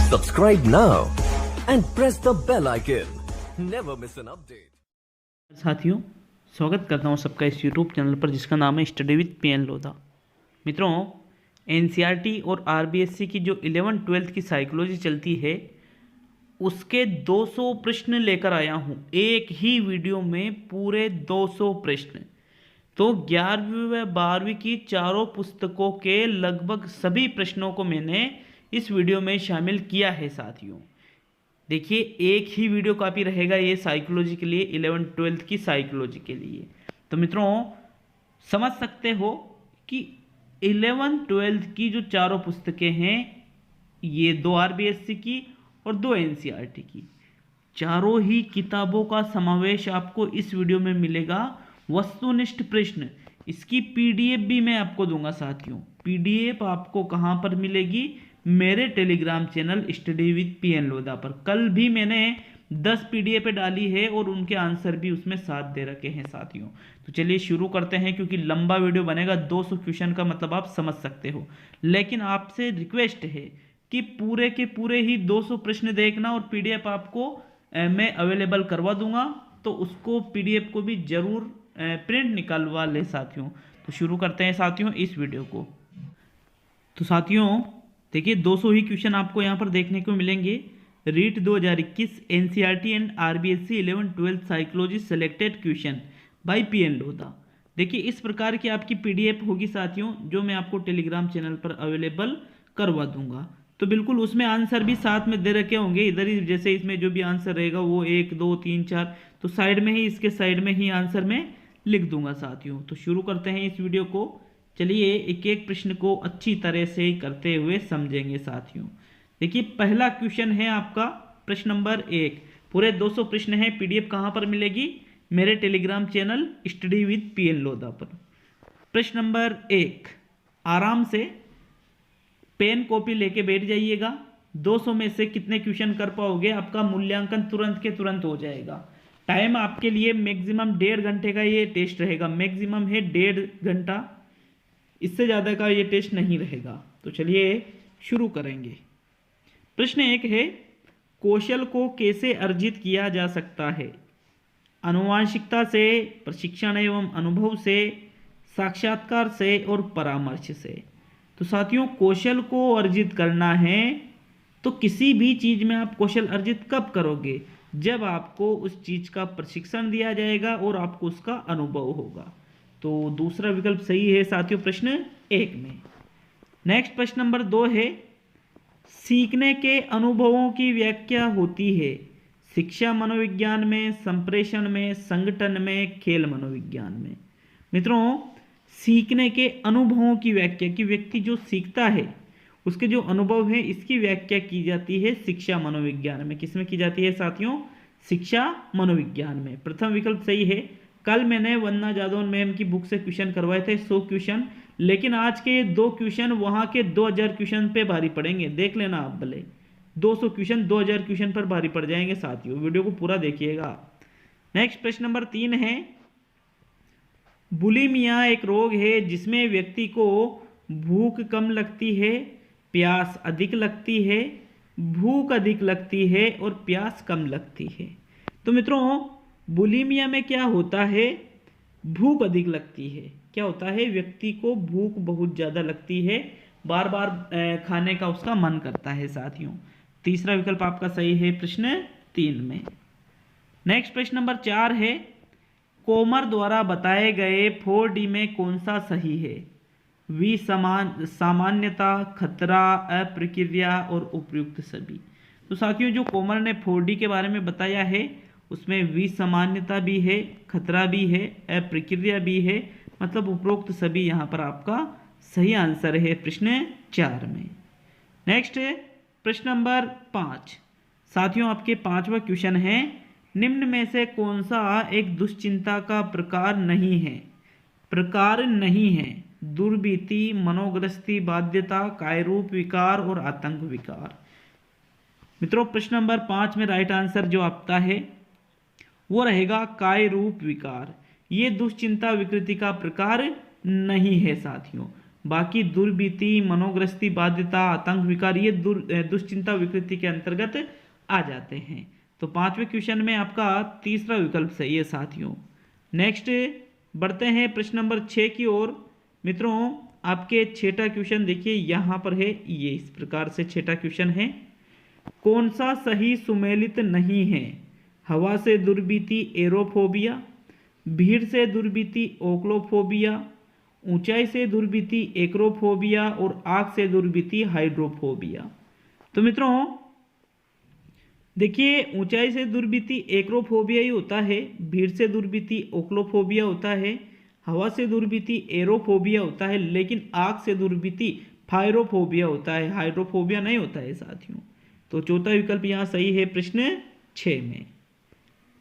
Subscribe now and press the bell icon. Never miss an update. साथियों, स्वागत करता हूं सबका इस YouTube चैनल पर जिसका नाम है स्टडी विद पीएन लोधा। मित्रों, एनसीईआरटी और आरबीएससी की जो 11th-12th की साइकोलॉजी चलती है उसके 200 प्रश्न लेकर आया हूं एक ही वीडियो में, पूरे 200 प्रश्न। तो 11वीं व 12वीं की चारों पुस्तकों के लगभग सभी प्रश्नों को मैंने इस वीडियो में शामिल किया है साथियों। देखिए, एक ही वीडियो कॉपी रहेगा ये साइकोलॉजी के लिए, 11th-12th की साइकोलॉजी के लिए। तो मित्रों, समझ सकते हो कि 11th-12th की जो चारों पुस्तकें हैं, ये 2 आरबीएससी की और 2 एनसीईआरटी की, चारों ही किताबों का समावेश आपको इस वीडियो में मिलेगा। वस्तुनिष्ठ प्रश्न, इसकी पीडीएफ भी मैं आपको दूंगा साथियों। पीडीएफ आपको कहाँ पर मिलेगी? मेरे Telegram channel study with PN Lodha पर। कल भी मैंने 10 पीडीएफ डाली है और उनके आंसर भी उसमें साथ दे रखे हैं साथियों। तो चलिए शुरू करते हैं, क्योंकि लंबा वीडियो बनेगा। 200 क्वेश्चन का मतलब आप समझ सकते हो, लेकिन आपसे रिक्वेस्ट है कि पूरे के पूरे ही 200 प्रश्न देखना और पीडीएफ आपको मैं अवेलेबल करवा दूंगा, तो उसको पीडीएफ को भी जरूर प्रिंट निकलवा ले साथियों। तो शुरू करते हैं साथियों इस वीडियो को। तो साथियों देखिए, 200 ही क्वेश्चन आपको यहाँ पर देखने को मिलेंगे। REET 2021 NCERT and RBSC 11th-12th psychology selected question by PN Lodha. देखिए, इस प्रकार की आपकी पीडीएफ होगी साथियों, जो मैं आपको टेलीग्राम चैनल पर अवेलेबल करवा दूंगा। तो बिल्कुल उसमें आंसर भी साथ में दे रखे होंगे इधर ही, जैसे इसमें जो भी आंसर रहेगा वो 1 2 3 4, तो साइड में ही, इसके साइड में ही आंसर में लिख दूंगा साथियों। तो शुरू करते हैं इस वीडियो को। चलिए एक एक प्रश्न को अच्छी तरह से करते हुए समझेंगे साथियों। देखिए, पहला क्वेश्चन है आपका प्रश्न नंबर 1। पूरे 200 प्रश्न हैं। पीडीएफ कहाँ पर मिलेगी? मेरे Telegram channel study with PN Lodha पर। प्रश्न नंबर 1, आराम से पेन कॉपी लेके बैठ जाइएगा। 200 में से कितने क्वेश्चन कर पाओगे, आपका मूल्यांकन तुरंत के तुरंत हो जाएगा। टाइम आपके लिए मैक्सिमम 1.5 घंटे का ये टेस्ट रहेगा। मैक्सिमम है 1.5 घंटा, इससे ज़्यादा का ये टेस्ट नहीं रहेगा। तो चलिए शुरू करेंगे। प्रश्न 1 है, कौशल को कैसे अर्जित किया जा सकता है? आनुवांशिकता से, प्रशिक्षण एवं अनुभव से, साक्षात्कार से और परामर्श से। तो साथियों, कौशल को अर्जित करना है तो किसी भी चीज़ में आप कौशल अर्जित कब करोगे? जब आपको उस चीज़ का प्रशिक्षण दिया जाएगा और आपको उसका अनुभव होगा। तो दूसरा विकल्प सही है साथियों प्रश्न 1 में। नेक्स्ट प्रश्न नंबर 2 है, सीखने के अनुभवों की व्याख्या होती है शिक्षा मनोविज्ञान में, संप्रेषण में, संगठन में, खेल मनोविज्ञान में। मित्रों, सीखने के अनुभवों की व्याख्या, कि व्यक्ति जो सीखता है उसके जो अनुभव है, इसकी व्याख्या की जाती है शिक्षा मनोविज्ञान में। किसमें की जाती है साथियों? शिक्षा मनोविज्ञान में। प्रथम विकल्प सही है। कल मैंने वंदना जादव मैम की बुक से क्वेश्चन करवाए थे 100 क्वेश्चन, लेकिन आज के 2 क्वेश्चन वहाँ के 2000 क्वेश्चन पे भारी पड़ेंगे। देख लेना आप भले, 200 क्वेश्चन 2000 क्वेश्चन पर भारी पड़ जाएंगे साथियों। वीडियो को पूरा देखिएगा। नेक्स्ट प्रश्न नंबर 3 है, बुलिमिया एक रोग है जिसमें व्यक्ति को भूख कम लगती है, प्यास अधिक लगती है, भूख अधिक लगती है और प्यास कम लगती है। तो मित्रों, बुलिमिया में क्या होता है? भूख अधिक लगती है। क्या होता है? व्यक्ति को भूख बहुत ज़्यादा लगती है, बार बार खाने का उसका मन करता है साथियों। तीसरा विकल्प आपका सही है प्रश्न 3 में। नेक्स्ट प्रश्न नंबर 4 है, कोमर द्वारा बताए गए 4D में कौन सा सही है? सामान्यता, खतरा, अप्रक्रिया और उपयुक्त सभी। तो साथियों, जो कोमर ने 4D के बारे में बताया है उसमें विसामान्यता भी है, खतरा भी है, अप्रक्रिया भी है, मतलब उपरोक्त सभी यहाँ पर आपका सही आंसर है प्रश्न 4 में। नेक्स्ट है प्रश्न नंबर 5। साथियों, आपके 5वां क्वेश्चन है, निम्न में से कौन सा एक दुश्चिंता का प्रकार नहीं है? प्रकार नहीं है: दुर्भीति, मनोग्रस्ती, बाध्यता, कायरूप विकार और आतंक विकार। मित्रों, प्रश्न नंबर 5 में राइट आंसर जो आपका है वो रहेगा काय रूप विकार। ये दुश्चिंता विकृति का प्रकार नहीं है साथियों। बाकी दुर्बीति, मनोग्रस्ती, बाध्यता, आतंक, विकार ये दुश्चिंता विकृति के अंतर्गत आ जाते हैं। तो 5वें क्वेश्चन में आपका तीसरा विकल्प सही है साथियों। नेक्स्ट बढ़ते हैं प्रश्न नंबर 6 की ओर। मित्रों आपके 6ठा क्वेश्चन देखिए यहाँ पर है, ये इस प्रकार से 6ठा क्वेश्चन है। कौन सा सही सुमेलित नहीं है? हवा से दुर्बीति एरोफोबिया, भीड़ से दुर्बीति ओक्लोफोबिया, ऊंचाई से दुर्बीति एक्रोफोबिया और आग से दुर्बीति हाइड्रोफोबिया। तो मित्रों देखिए ऊंचाई से दुर्बीति एक्रोफोबिया ही होता है, भीड़ से दुर्बीति ओक्लोफोबिया होता है, हवा से दुर्बीति एरोफोबिया होता है, लेकिन आग से दुर्बीति फायरोफोबिया होता है, हाइड्रोफोबिया नहीं होता है साथियों। तो चौथा विकल्प यहाँ सही है प्रश्न 6 में।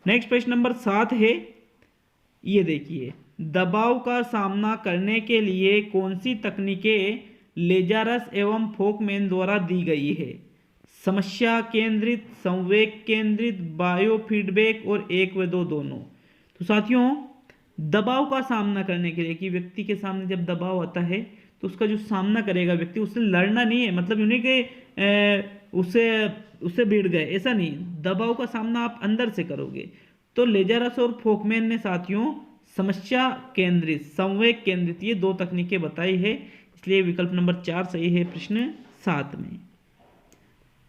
नेक्स्ट प्रश्न नंबर 7 है, ये देखिए, दबाव का सामना करने के लिए कौन सी तकनीकें लेजारस एवं फोकमैन द्वारा दी गई है? समस्या केंद्रित, संवेग केंद्रित, बायोफीडबैक और 1 व 2 दोनों। तो साथियों दबाव का सामना करने के लिए कि व्यक्ति के सामने जब दबाव आता है तो उसका जो सामना करेगा व्यक्ति, उससे लड़ना नहीं है, मतलब यूँ नहीं कि उससे भिड़ गए, ऐसा नहीं, दबाव का सामना आप अंदर से करोगे। तो लेजारस और फोकमैन ने साथियों समस्या केंद्रित, संवेग केंद्रित ये 2 तकनीकें बताई है, इसलिए विकल्प नंबर 4 सही है प्रश्न 7 में।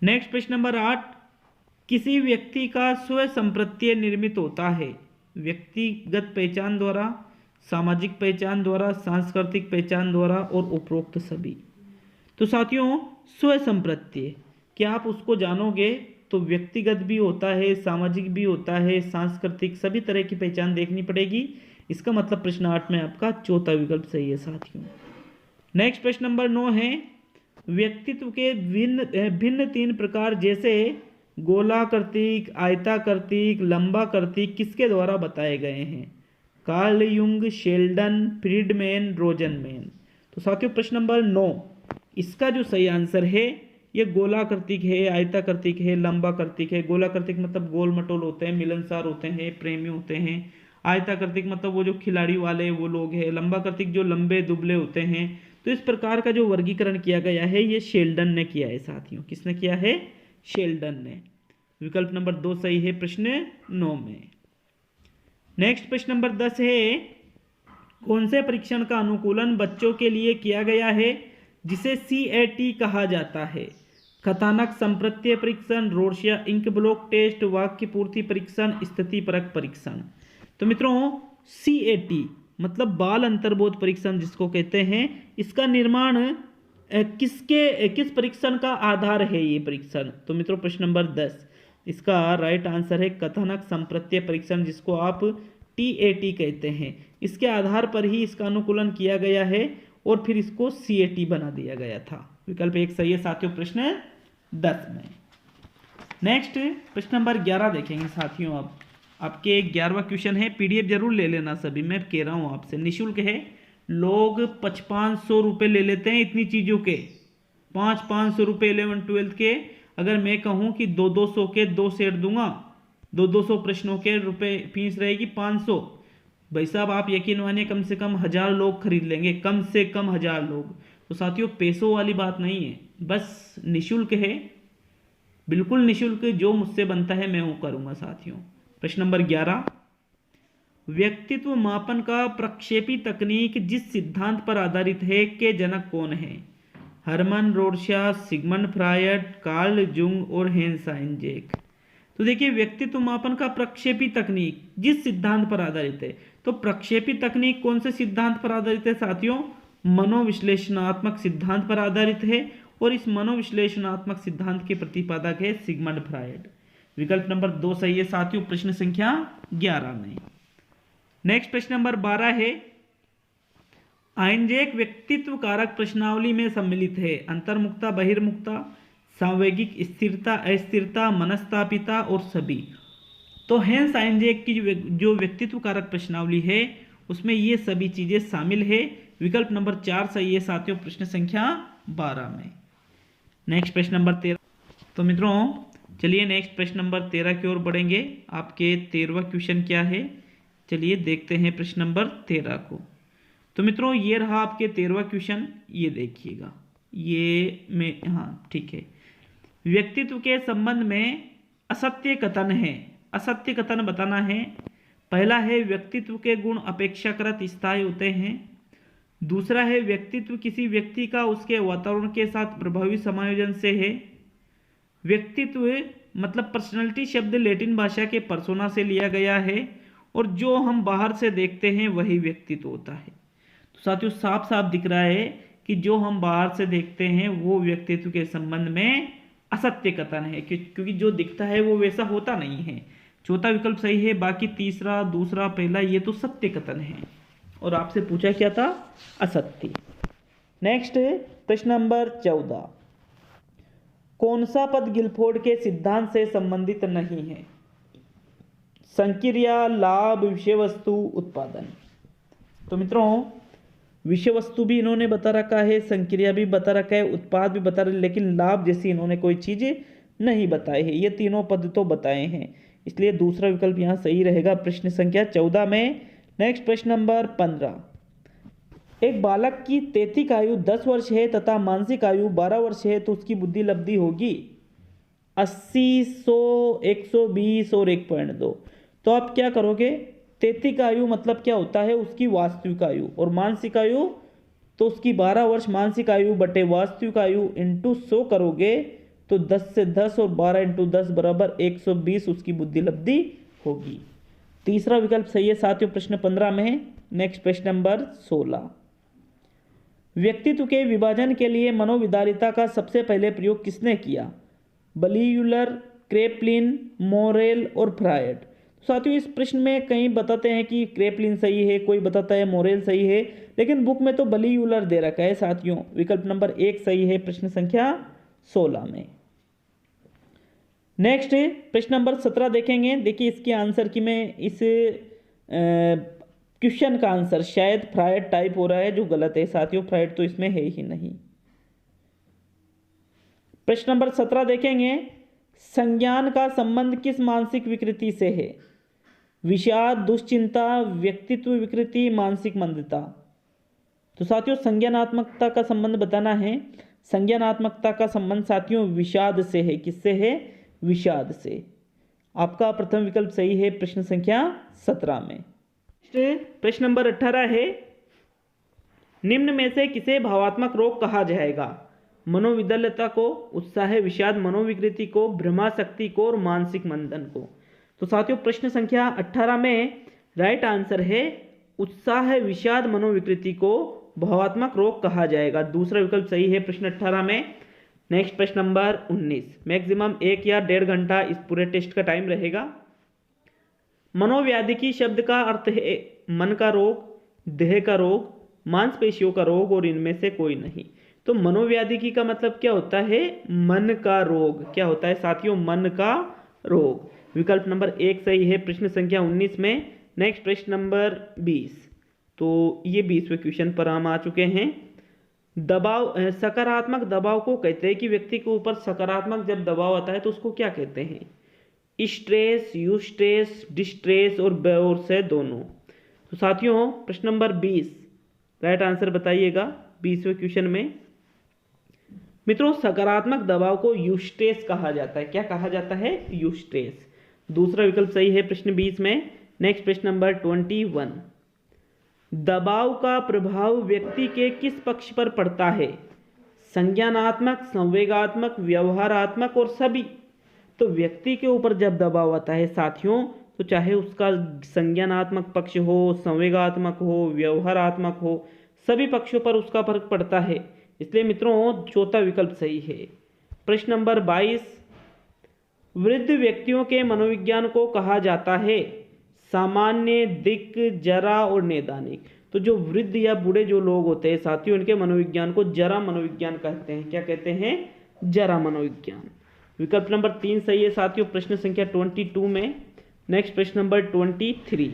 नेक्स्ट प्रश्न नंबर 8, किसी व्यक्ति का स्व संप्रत्यय निर्मित होता है व्यक्तिगत पहचान द्वारा, सामाजिक पहचान द्वारा, सांस्कृतिक पहचान द्वारा और उपरोक्त सभी। तो साथियों स्व संप्रत्यय क्या आप उसको जानोगे तो व्यक्तिगत भी होता है, सामाजिक भी होता है, सांस्कृतिक, सभी तरह की पहचान देखनी पड़ेगी। इसका मतलब प्रश्न 8 में आपका चौथा विकल्प सही है साथियों। नेक्स्ट प्रश्न नंबर 9 है, व्यक्तित्व के भिन्न 3 प्रकार जैसे गोलाकृतिक, आयताकृतिक, लंबाकृतिक किसके द्वारा बताए गए हैं? Carl Jung, Sheldon, Friedman, Rosenman. तो साथियों प्रश्न नंबर 9 इसका जो सही आंसर है ये गोलाकृतिक है, आयताकृतिक है, लंबाकृतिक है। गोलाकृतिक मतलब गोल मटोल होते हैं, मिलनसार होते हैं, प्रेमी होते हैं। आयताकृतिक मतलब वो जो खिलाड़ी वाले वो लोग हैं। लंबाकृतिक जो लंबे दुबले होते हैं। तो इस प्रकार का जो वर्गीकरण किया गया है ये शेल्डन ने किया है साथियों। किसने किया है? शेल्डन ने। विकल्प नंबर 2 सही है प्रश्न 9 में। नेक्स्ट प्रश्न नंबर 10 है, कौन से परीक्षण का अनुकूलन बच्चों के लिए किया गया है जिसे CAT कहा जाता है? कथानक संप्रत्यय परीक्षण, रोर्शिया इंक ब्लॉक टेस्ट, वाक्य पूर्ति परीक्षण, स्थिति परक परीक्षण। तो मित्रों CAT मतलब बाल अंतर्बोध परीक्षण जिसको कहते हैं, इसका निर्माण किस परीक्षण का आधार है ये परीक्षण? तो मित्रों प्रश्न नंबर 10 इसका राइट आंसर है कथानक संप्रत्यय परीक्षण जिसको आप TAT कहते हैं। इसके आधार पर ही इसका अनुकूलन किया गया है और फिर इसको CAT बना दिया गया था। विकल्प 1 सही है साथियों प्रश्न 10 में। नेक्स्ट प्रश्न नंबर 11 देखेंगे साथियों। अब आपके 11वां क्वेश्चन है, PDF जरूर ले लेना सभी, मैं कह रहा हूँ आपसे, निःशुल्क है। लोग 5500 रुपये ले लेते हैं इतनी चीज़ों के, 500 रुपये 11-12 के। अगर मैं कहूँ कि 200 के 2 सेट दूंगा, 200 प्रश्नों के रुपए फीस रहेगी 500। भाई साहब आप यकीन मानिए कम से कम 1000 लोग खरीद लेंगे, कम से कम 1000 लोग। तो साथियों पैसों वाली बात नहीं है, बस निःशुल्क है, बिल्कुल निःशुल्क, जो मुझसे बनता है मैं वो करूँगा साथियों। प्रश्न नंबर 11, व्यक्तित्व मापन का प्रक्षेपी तकनीक जिस सिद्धांत पर आधारित है के जनक कौन है? Hermann Rorschach, Sigmund Freud, Carl Jung और हेंस आइंजैक। तो देखिए व्यक्तित्व मापन का प्रक्षेपी तकनीक जिस सिद्धांत पर आधारित है, तो प्रक्षेपी तकनीक कौन से सिद्धांत पर आधारित है साथियों? मनोविश्लेषणात्मक सिद्धांत पर आधारित है और इस मनोविश्लेषणात्मक सिद्धांत के प्रतिपादक है सिगमंड फ्रायड। विकल्प नंबर 2 सही है साथियों प्रश्न संख्या 11 में। नेक्स्ट प्रश्न नंबर 12 है, आइंजैक व्यक्तित्व कारक प्रश्नावली में सम्मिलित है अंतर्मुखता, बहिर्मुखता, सांवेगिक स्थिरता, अस्थिरता, मनस्तापिता और सभी। तो हेंस आइंजैक की जो व्यक्तित्व कारक प्रश्नावली है उसमें ये सभी चीजें शामिल है। विकल्प नंबर 4 सही है साथियों प्रश्न संख्या 12 में। नेक्स्ट प्रश्न नंबर 13। तो मित्रों चलिए नेक्स्ट प्रश्न नंबर 13 की ओर बढ़ेंगे। आपके 13वां क्वेश्चन क्या है, चलिए देखते हैं प्रश्न नंबर 13 को। तो मित्रों ये रहा आपके 13वां क्वेश्चन। ये देखिएगा, ये में हाँ ठीक है। व्यक्तित्व के संबंध में असत्य कथन है, असत्य कथन बताना है। पहला है व्यक्तित्व के गुण अपेक्षाकृत स्थायी होते हैं। दूसरा है व्यक्तित्व किसी व्यक्ति का उसके वातावरण के साथ प्रभावी समायोजन से है। व्यक्तित्व मतलब पर्सनैलिटी शब्द लैटिन भाषा के पर्सोना से लिया गया है और जो हम बाहर से देखते हैं वही व्यक्तित्व होता है। तो साथियों साफ साफ दिख रहा है कि जो हम बाहर से देखते हैं वो व्यक्तित्व के संबंध में असत्य कथन है, क्योंकि जो दिखता है वो वैसा होता नहीं है। चौथा विकल्प सही है, बाकी तीसरा, दूसरा, पहला ये तो सत्य कथन है और आपसे पूछा क्या था, असत्य। नेक्स्ट प्रश्न नंबर 14, कौन सा पद गिलफोर्ड के सिद्धांत से संबंधित नहीं है? संक्रिया, लाभ, विषय वस्तु, उत्पादन। तो मित्रों विषय वस्तु भी इन्होंने बता रखा है, संक्रिया भी बता रखा है, उत्पाद भी बता रहे, लेकिन लाभ जैसी इन्होंने कोई चीज नहीं बताई है। ये तीनों पद तो बताए हैं, इसलिए दूसरा विकल्प यहाँ सही रहेगा प्रश्न संख्या 14 में। नेक्स्ट प्रश्न नंबर 15, एक बालक की तैतिक आयु 10 वर्ष है तथा मानसिक आयु 12 वर्ष है तो उसकी बुद्धि लब्धि होगी 80, 100, 120 और 1.2। तो आप क्या करोगे, तैतिक आयु मतलब क्या होता है, उसकी वास्तविक आयु, और मानसिक आयु तो उसकी 12 वर्ष मानसिक आयु बटे वास्तविक आयु इंटू 100 करोगे तो 10 से 10 और 12 इंटू 10 बराबर 120 उसकी बुद्धि लब्धि होगी। तीसरा विकल्प सही है साथियों प्रश्न 15 में। नेक्स्ट प्रश्न नंबर 16, व्यक्तित्व के विभाजन के लिए मनोविदारिता का सबसे पहले प्रयोग किसने किया? बलियूलर, क्रेपलिन, मोरेल और फ्रायड। साथियों इस प्रश्न में कई बताते हैं कि क्रेपलिन सही है, कोई बताता है मोरेल सही है, लेकिन बुक में तो बलियूलर दे रखा है साथियों। विकल्प नंबर 1 सही है प्रश्न संख्या 16 में। नेक्स्ट प्रश्न नंबर 17 देखेंगे। देखिए इसके आंसर की मैं इस क्वेश्चन का आंसर शायद फ्रायड टाइप हो रहा है, जो गलत है साथियों, फ्रायड तो इसमें है ही नहीं। प्रश्न नंबर 17 देखेंगे, संज्ञान का संबंध किस मानसिक विकृति से है? विषाद, दुश्चिंता, व्यक्तित्व विकृति, मानसिक मंदता। तो साथियों संज्ञानात्मकता का संबंध बताना है। संज्ञानात्मकता का संबंध साथियों विषाद से है। किससे है? विषाद से। आपका प्रथम विकल्प सही है प्रश्न संख्या 17 में। प्रश्न नंबर 18 है, निम्न में से किसे भावात्मक रोग कहा जाएगा? मनोविदल्यता को, उत्साह विषाद मनोविकृति को, भ्रमाशक्ति को और मानसिक मंदन को। तो साथियों प्रश्न संख्या 18 में राइट आंसर है उत्साह विषाद मनोविकृति को भावात्मक रोग कहा जाएगा। दूसरा विकल्प सही है प्रश्न 18 में। नेक्स्ट प्रश्न नंबर 19, मैक्सिमम 1 या 1.5 घंटा इस पूरे टेस्ट का टाइम रहेगा। मनोव्याधिकी शब्द का अर्थ है मन का रोग, देह का रोग, मांसपेशियों का रोग और इनमें से कोई नहीं। तो मनोव्याधिकी का मतलब क्या होता है? मन का रोग। क्या होता है साथियों? मन का रोग। विकल्प नंबर 1 सही है प्रश्न संख्या 19 में। नेक्स्ट प्रश्न नंबर 20, तो ये 20वें क्वेश्चन पर हम आ चुके हैं। दबाव, सकारात्मक दबाव को कहते हैं कि व्यक्ति के ऊपर सकारात्मक जब दबाव आता है तो उसको क्या कहते हैं? स्ट्रेस, यूस्ट्रेस, डिस्ट्रेस और बेओर से दोनों। तो साथियों प्रश्न नंबर 20 राइट आंसर बताइएगा 20वें क्वेश्चन में। मित्रों सकारात्मक दबाव को यूस्ट्रेस कहा जाता है। क्या कहा जाता है? यूस्ट्रेस। दूसरा विकल्प सही है प्रश्न 20 में। नेक्स्ट प्रश्न नंबर 21, दबाव का प्रभाव व्यक्ति के किस पक्ष पर पड़ता है? संज्ञानात्मक, संवेगात्मक, व्यवहारात्मक और सभी। तो व्यक्ति के ऊपर जब दबाव आता है साथियों, तो चाहे उसका संज्ञानात्मक पक्ष हो, संवेगात्मक हो, व्यवहारात्मक हो, सभी पक्षों पर उसका फर्क पड़ता है। इसलिए मित्रों चौथा विकल्प सही है। प्रश्न नंबर 22, वृद्ध व्यक्तियों के मनोविज्ञान को कहा जाता है सामान्य, दिक्, जरा और नैदानिक। तो जो वृद्ध या बूढ़े जो लोग होते हैं साथियों, इनके मनोविज्ञान को जरा मनोविज्ञान कहते हैं। क्या कहते हैं? जरा मनोविज्ञान। विकल्प नंबर 3 सही है साथियों प्रश्न संख्या 22 में। नेक्स्ट प्रश्न नंबर 23।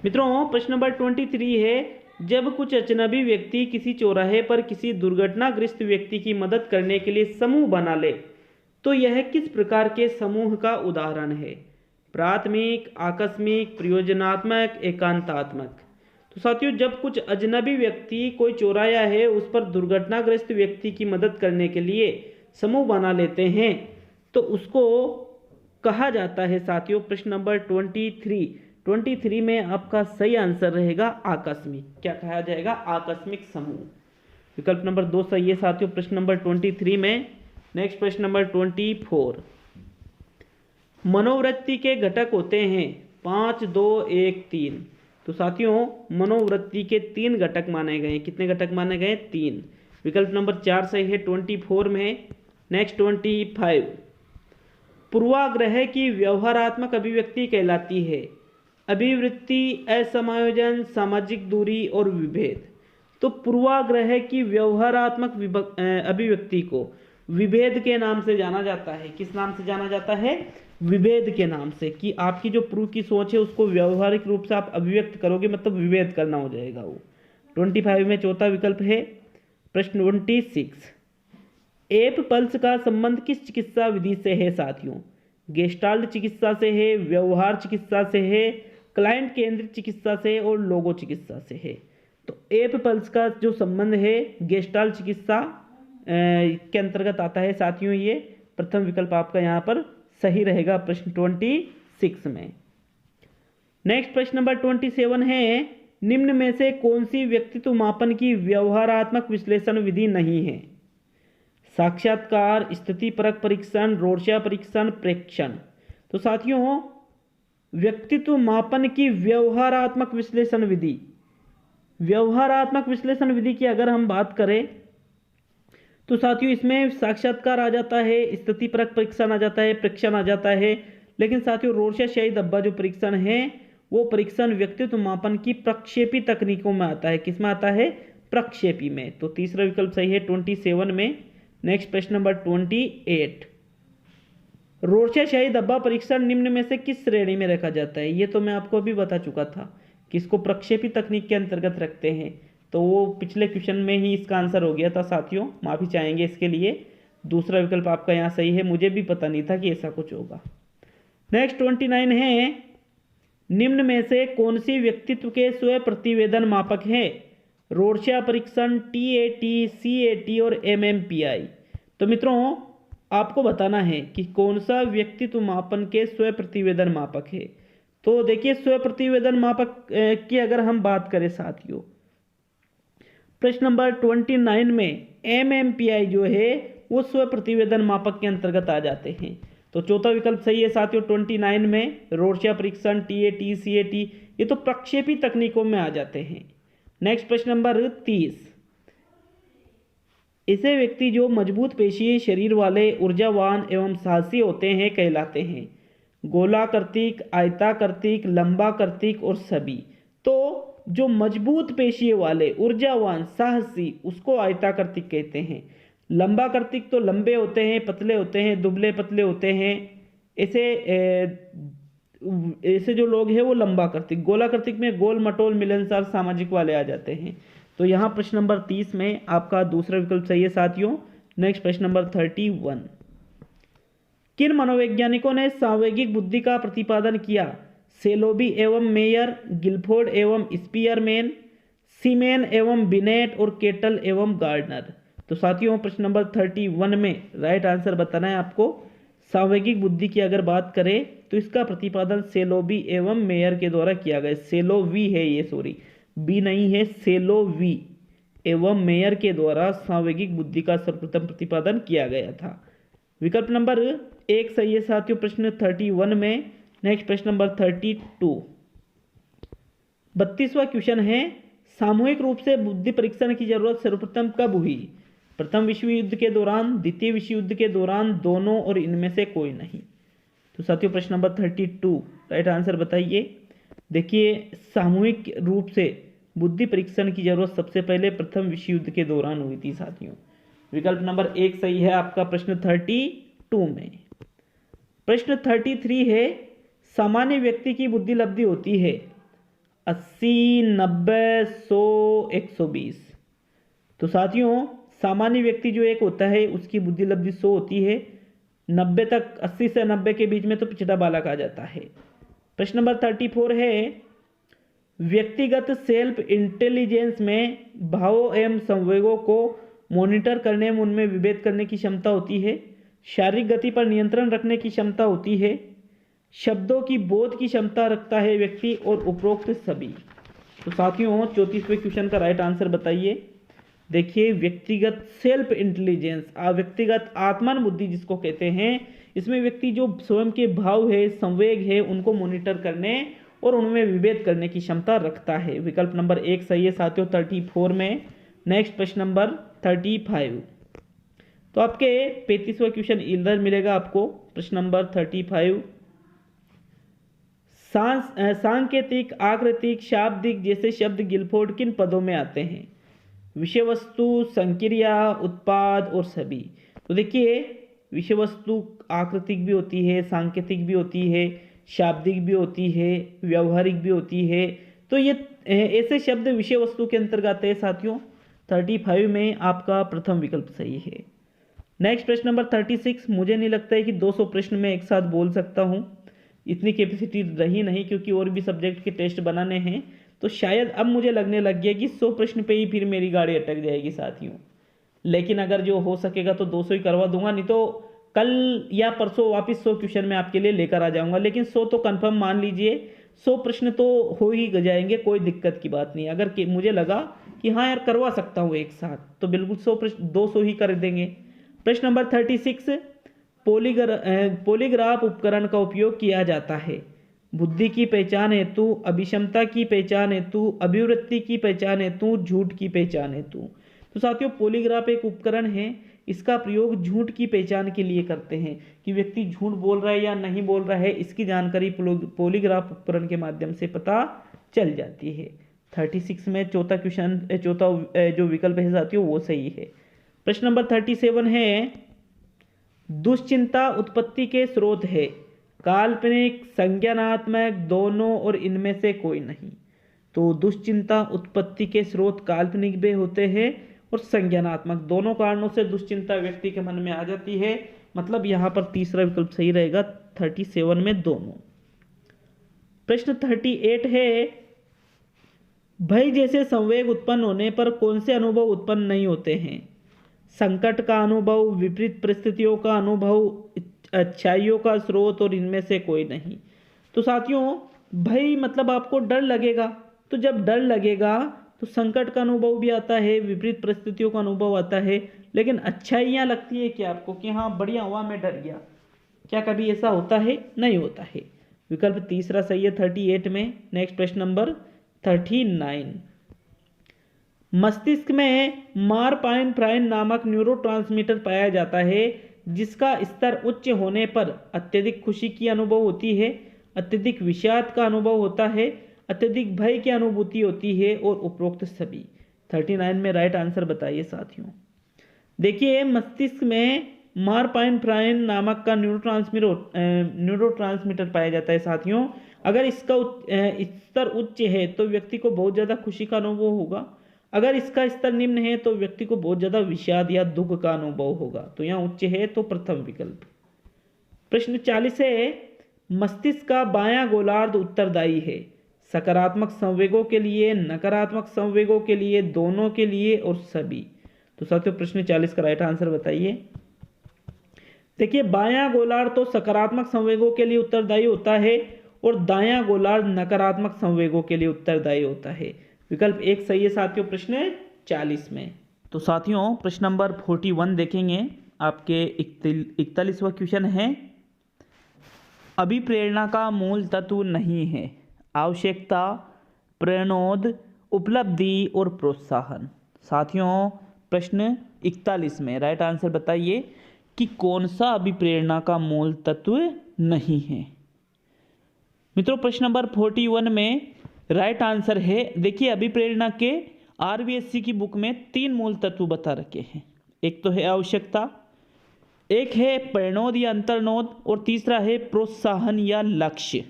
मित्रों प्रश्न नंबर 23 है, जब कुछ अजनबी व्यक्ति किसी चौराहे पर किसी दुर्घटनाग्रस्त व्यक्ति की मदद करने के लिए समूह बना ले तो यह किस प्रकार के समूह का उदाहरण है? प्राथमिक, आकस्मिक, प्रयोजनात्मक, एकांतात्मक। तो तो साथियों जब कुछ अजनबी व्यक्ति कोई चौराया है उस पर दुर्घटनाग्रस्त व्यक्ति की मदद करने के लिए समूह बना लेते हैं तो उसको कहा जाता है साथियों। प्रश्न नंबर 23 में आपका सही आंसर रहेगा आकस्मिक। क्या कहा जाएगा? आकस्मिक समूह। विकल्प नंबर 2 सही है साथियों प्रश्न नंबर 23 में। नेक्स्ट प्रश्न नंबर 24, मनोवृत्ति के घटक होते हैं 5, 2, 1, 3। तो साथियों मनोवृत्ति के 3 घटक माने गए। कितने घटक माने गए? 3। विकल्प नंबर 4 सही है 24 में। नेक्स्ट 25, पूर्वाग्रह की व्यवहारात्मक अभिव्यक्ति कहलाती है अभिवृत्ति, असमायोजन, सामाजिक दूरी और विभेद। तो पूर्वाग्रह की व्यवहारात्मक अभिव्यक्ति को विभेद के नाम से जाना जाता है। किस नाम से जाना जाता है? विभेद के नाम से, कि आपकी जो पूर्व की सोच है उसको व्यवहारिक रूप से आप अभिव्यक्त करोगे, मतलब विभेद करना हो जाएगा वो। 25 में चौथा विकल्प है। प्रश्न 26, एप पल्स का संबंध किस चिकित्सा विधि से है साथियों? गेस्टाल्ट चिकित्सा से है, व्यवहार चिकित्सा से है, क्लाइंट केंद्रित चिकित्सा से और लोगो चिकित्सा से है। तो एप पल्स का जो संबंध है गेस्टाल्ट चिकित्सा के अंतर्गत आता है साथियों। ये प्रथम विकल्प आपका यहाँ पर सही रहेगा प्रश्न 26 में। नेक्स्ट प्रश्न नंबर 27 है, निम्न में से कौन सी व्यक्तित्व मापन की व्यवहारात्मक विश्लेषण विधि नहीं है? साक्षात्कार, स्थिति परक परीक्षण, रोर्शा परीक्षण, प्रेक्षण। तो साथियों व्यक्तित्व मापन की व्यवहारात्मक विश्लेषण विधि, व्यवहारात्मक विश्लेषण विधि की अगर हम बात करें तो साथियों इसमें साक्षात्कार आ जाता है, स्थिति परक परीक्षण आ जाता है, प्रेक्षण आ जाता है। लेकिन साथियों रोर्शा शाही धब्बा जो परीक्षण है वो परीक्षण व्यक्तित्व मापन की प्रक्षेपी तकनीकों में आता है। किस में आता है? प्रक्षेपी में। तो तीसरा विकल्प सही है 27 में। नेक्स्ट प्रश्न नंबर 28, रोर्शा शाही धब्बा परीक्षण निम्न में से किस श्रेणी में रखा जाता है? ये तो मैं आपको अभी बता चुका था कि इसको प्रक्षेपी तकनीक के अंतर्गत रखते हैं। तो वो पिछले क्वेश्चन में ही इसका आंसर हो गया था साथियों, माफी चाहेंगे इसके लिए। दूसरा विकल्प आपका यहाँ सही है, मुझे भी पता नहीं था कि ऐसा कुछ होगा। नेक्स्ट 29 है, निम्न में से कौन सी व्यक्तित्व के स्व प्रतिवेदन मापक है? रोर्शा परीक्षण, TAT, CAT और MMPI। तो मित्रों आपको बताना है कि कौन सा व्यक्तित्व मापन के स्व प्रतिवेदन मापक है। तो देखिए स्व प्रतिवेदन मापक की अगर हम बात करें साथियों, प्रश्न नंबर 29 में MMPI जो है वो स्व प्रतिवेदन मापक के अंतर्गत आ जाते हैं। तो चौथा विकल्प सही है साथियों 29 में। रोर्शा परीक्षण, TAT, CAT ये तो प्रक्षेपी तकनीकों में आ जाते हैं। नेक्स्ट प्रश्न नंबर 30, ऐसे व्यक्ति जो मजबूत पेशीय शरीर वाले, ऊर्जावान एवं साहसी होते हैं कहलाते हैं गोलाकृतिक, आयताकृतिक, लंबाकृतिक और सभी। तो जो मजबूत पेशिए वाले, ऊर्जावान, साहसी उसको आयताकृतिक कहते हैं। लंबाकृतिक तो लंबे होते हैं, पतले होते हैं, दुबले पतले होते हैं। ऐसे जो लोग हैं वो लंबाकृतिक। गोलाकृतिक में गोल मटोल मिलनसार सामाजिक वाले आ जाते हैं। तो यहाँ प्रश्न नंबर 30 में आपका दूसरा विकल्प सही है साथियों। नेक्स्ट प्रश्न नंबर 31, किन मनोवैज्ञानिकों ने सांवेगिक बुद्धि का प्रतिपादन किया? सेलोबी एवं मेयर, गिलफोर्ड एवं स्पीयरमैन, सीमेन एवं बिनेट और केटल एवं गार्डनर। तो साथियों प्रश्न नंबर 31 में राइट आंसर बताना है आपको। सांवेगिक बुद्धि की अगर बात करें तो इसका प्रतिपादन सेलोबी एवं मेयर के द्वारा किया गया। सेलोवी है ये, सॉरी बी नहीं है, सेलोवी एवं मेयर के द्वारा सांवेगिक बुद्धि का सर्वप्रथम प्रतिपादन किया गया था। विकल्प नंबर 1 सही है साथियों प्रश्न 31 में। नेक्स्ट प्रश्न नंबर 32, 32वां क्वेश्चन है, सामूहिक रूप से बुद्धि परीक्षण की जरूरत सर्वप्रथम कब हुई? प्रथम विश्व युद्ध के दौरान, द्वितीय विश्व युद्ध के दौरान, दोनों और इनमें से कोई नहीं। तो साथियों प्रश्न नंबर 32 राइट आंसर बताइए। देखिए सामूहिक रूप से बुद्धि परीक्षण की जरूरत सबसे पहले प्रथम विश्व युद्ध के दौरान हुई थी साथियों। विकल्प नंबर 1 सही है आपका प्रश्न 32 में। प्रश्न 33 है, सामान्य व्यक्ति की बुद्धि लब्धि होती है 80, 90, 100, 120। तो साथियों सामान्य व्यक्ति जो एक होता है उसकी बुद्धि लब्धि 100 होती है। 90 तक, 80 से 90 के बीच में तो पिछड़ा बालक आ जाता है। प्रश्न नंबर 34 है, व्यक्तिगत सेल्फ इंटेलिजेंस में भावों एवं संवेगों को मॉनिटर करने में उनमें विभेद करने की क्षमता होती है। शारीरिक गति पर नियंत्रण रखने की क्षमता होती है। शब्दों की बोध की क्षमता रखता है व्यक्ति, और उपरोक्त सभी। तो साथियों 34वें क्वेश्चन का राइट आंसर बताइए। देखिए, व्यक्तिगत सेल्फ इंटेलिजेंस, व्यक्तिगत आत्मान बुद्धि जिसको कहते हैं, इसमें व्यक्ति जो स्वयं के भाव है, संवेग है, उनको मॉनिटर करने और उनमें विभेद करने की क्षमता रखता है। विकल्प नंबर 1 सही है साथियों 34 में। नेक्स्ट प्रश्न नंबर 35। तो आपके 35वां क्वेश्चन इधर मिलेगा आपको। प्रश्न नंबर 35, सांकेतिक, आकृतिक, शाब्दिक जैसे शब्द गिलफोर्ड किन पदों में आते हैं? विषय वस्तु, संक्रिया, उत्पाद और सभी। तो देखिए, विषय वस्तु आकृतिक भी होती है, सांकेतिक भी होती है, शाब्दिक भी होती है, व्यवहारिक भी होती है। तो ये ऐसे शब्द विषय वस्तु के अंतर्गत आते हैं साथियों। 35 में आपका प्रथम विकल्प सही है। नेक्स्ट प्रश्न नंबर 36। मुझे नहीं लगता है कि 200 प्रश्न में एक साथ बोल सकता हूँ, इतनी कैपेसिटी रही नहीं, क्योंकि और भी सब्जेक्ट के टेस्ट बनाने हैं। तो शायद अब मुझे लगने लग गया कि 100 प्रश्न पे ही फिर मेरी गाड़ी अटक जाएगी साथियों। लेकिन अगर जो हो सकेगा तो 200 ही करवा दूंगा, नहीं तो कल या परसों वापस 100 क्वेश्चन में आपके लिए लेकर आ जाऊंगा। लेकिन 100 तो कंफर्म मान लीजिए, 100 प्रश्न तो हो ही जाएंगे, कोई दिक्कत की बात नहीं। अगर मुझे लगा कि हाँ यार करवा सकता हूँ एक साथ, तो बिल्कुल 100 प्रश्न 200 ही कर देंगे। प्रश्न नंबर 36, पॉलीग्राफ उपकरण का उपयोग किया जाता है बुद्धि की पहचान हेतु, अभिक्षमता की पहचान हेतु, अभिवृत्ति की पहचान हेतु, झूठ की पहचान हेतु। तो साथियों पॉलीग्राफ एक उपकरण है, इसका प्रयोग झूठ की पहचान के लिए करते हैं कि व्यक्ति झूठ बोल रहा है या नहीं बोल रहा है, इसकी जानकारी पॉलीग्राफ उपकरण के माध्यम से पता चल जाती है। 36 में चौथा जो विकल्प है साथियों वो सही है। प्रश्न नंबर 37 है, दुश्चिंता उत्पत्ति के स्रोत है काल्पनिक, संज्ञानात्मक, दोनों और इनमें से कोई नहीं। तो दुश्चिंता उत्पत्ति के स्रोत काल्पनिक भी होते हैं और संज्ञानात्मक, दोनों कारणों से दुश्चिंता व्यक्ति के मन में आ जाती है। मतलब यहां पर तीसरा विकल्प सही रहेगा 37 में दोनों। प्रश्न 38 है, भय जैसे संवेग उत्पन्न होने पर कौन से अनुभव उत्पन्न नहीं होते हैं? संकट का अनुभव, विपरीत परिस्थितियों का अनुभव, अच्छाइयों का स्रोत और इनमें से कोई नहीं। तो साथियों भय मतलब आपको डर लगेगा, तो जब डर लगेगा तो संकट का अनुभव भी आता है, विपरीत परिस्थितियों का अनुभव आता है, लेकिन अच्छाइयाँ लगती है कि आपको कि हाँ बढ़िया हुआ मैं डर गया। क्या कभी ऐसा होता है? नहीं होता है। विकल्प तीसरा सही है 38 में। नेक्स्ट प्रश्न नंबर 39, मस्तिष्क में नॉरपेनेफ्राइन नामक न्यूरोट्रांसमीटर पाया जाता है जिसका स्तर उच्च होने पर अत्यधिक खुशी की अनुभव होती है, अत्यधिक विषाद का अनुभव होता है, अत्यधिक भय की अनुभूति होती है और उपरोक्त सभी। 39 में राइट आंसर बताइए साथियों। देखिए, मस्तिष्क में नॉरपेनेफ्राइन नामक का न्यूरोट्रांसमीटर पाया जाता है साथियों। अगर इसका स्तर उच्च है तो व्यक्ति को बहुत ज़्यादा खुशी का अनुभव होगा, अगर इसका स्तर निम्न है तो व्यक्ति को बहुत ज़्यादा विषाद या दुख का अनुभव होगा। तो यहाँ उच्च है तो प्रथम विकल्प। प्रश्न 40 है, मस्तिष्क का बायां गोलार्ध उत्तरदायी है सकारात्मक संवेगों के लिए, नकारात्मक संवेगों के लिए, दोनों के लिए और सभी। तो साथियों प्रश्न 40 का राइट आंसर बताइए। देखिए, बायां गोलार्ध तो सकारात्मक संवेगों के लिए उत्तरदायी होता है और दायां गोलार्ध नकारात्मक संवेगों के लिए उत्तरदायी होता है। विकल्प 1 सही है साथियों प्रश्न 40 में। तो साथियों प्रश्न नंबर 41 देखेंगे। आपके 41वां क्वेश्चन है, अभिप्रेरणा का मूल तत्व नहीं है आवश्यकता, प्रणोद, उपलब्धि और प्रोत्साहन। साथियों प्रश्न 41 में राइट आंसर बताइए कि कौन सा अभिप्रेरणा का मूल तत्व नहीं है। मित्रों प्रश्न नंबर 41 में राइट आंसर है, देखिए अभिप्रेरणा के आरबीएससी की बुक में 3 मूल तत्व बता रखे हैं। एक तो है आवश्यकता, एक है प्रणोद या अंतर्नोद और तीसरा है प्रोत्साहन या लक्ष्य।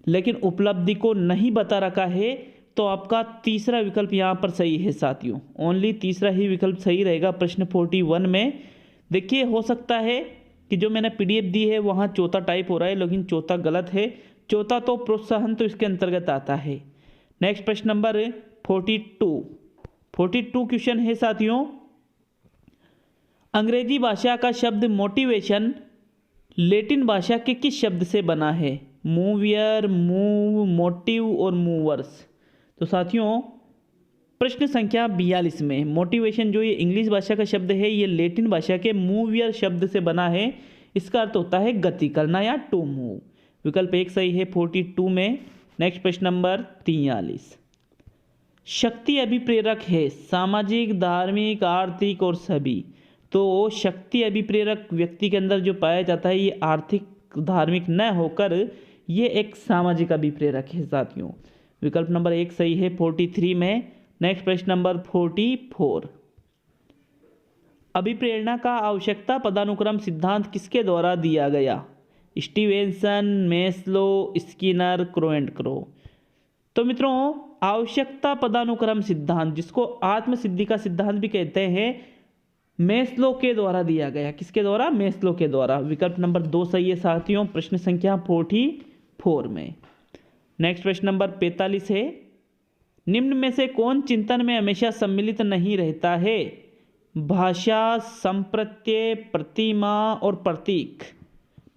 लेकिन उपलब्धि को नहीं बता रखा है, तो आपका तीसरा विकल्प यहाँ पर सही है साथियों। ओनली तीसरा ही विकल्प सही रहेगा प्रश्न 41 में। देखिए हो सकता है कि जो मैंने पीडीएफ दी है वहाँ चौथा टाइप हो रहा है, लेकिन चौथा गलत है। चौथा तो प्रोत्साहन तो इसके अंतर्गत आता है। नेक्स्ट प्रश्न नंबर 42 क्वेश्चन है साथियों, अंग्रेजी भाषा का शब्द मोटिवेशन लैटिन भाषा के किस शब्द से बना है? मूवियर, मूव, मोटिव और मूवर्स। तो साथियों प्रश्न संख्या 42 में मोटिवेशन जो ये इंग्लिश भाषा का शब्द है ये लैटिन भाषा के मूवियर शब्द से बना है। इसका अर्थ होता है गति करना या टू मूव। विकल्प 1 सही है 42 में। नेक्स्ट प्रश्न नंबर 43, शक्ति अभिप्रेरक है सामाजिक, धार्मिक, आर्थिक और सभी। तो शक्ति अभिप्रेरक व्यक्ति के अंदर जो पाया जाता है ये आर्थिक, धार्मिक न होकर ये एक सामाजिक अभिप्रेरक है साथियों। विकल्प नंबर 1 सही है 43 में। नेक्स्ट प्रश्न नंबर 44, अभिप्रेरणा का आवश्यकता पदानुक्रम सिद्धांत किसके द्वारा दिया गया? Stevenson, Maslow, Skinner, crow and crow. तो मित्रों आवश्यकता पदानुक्रम सिद्धांत, जिसको आत्मसिद्धि का सिद्धांत भी कहते हैं, मेस्लो के द्वारा दिया गया। किसके द्वारा? मेस्लो के द्वारा। विकल्प नंबर 2 सही है साथियों, प्रश्न संख्या 44 में। नेक्स्ट प्रश्न नंबर 45 है, निम्न में से कौन चिंतन में हमेशा सम्मिलित नहीं रहता है? भाषा, संप्रत्यय, प्रतिमा और प्रतीक।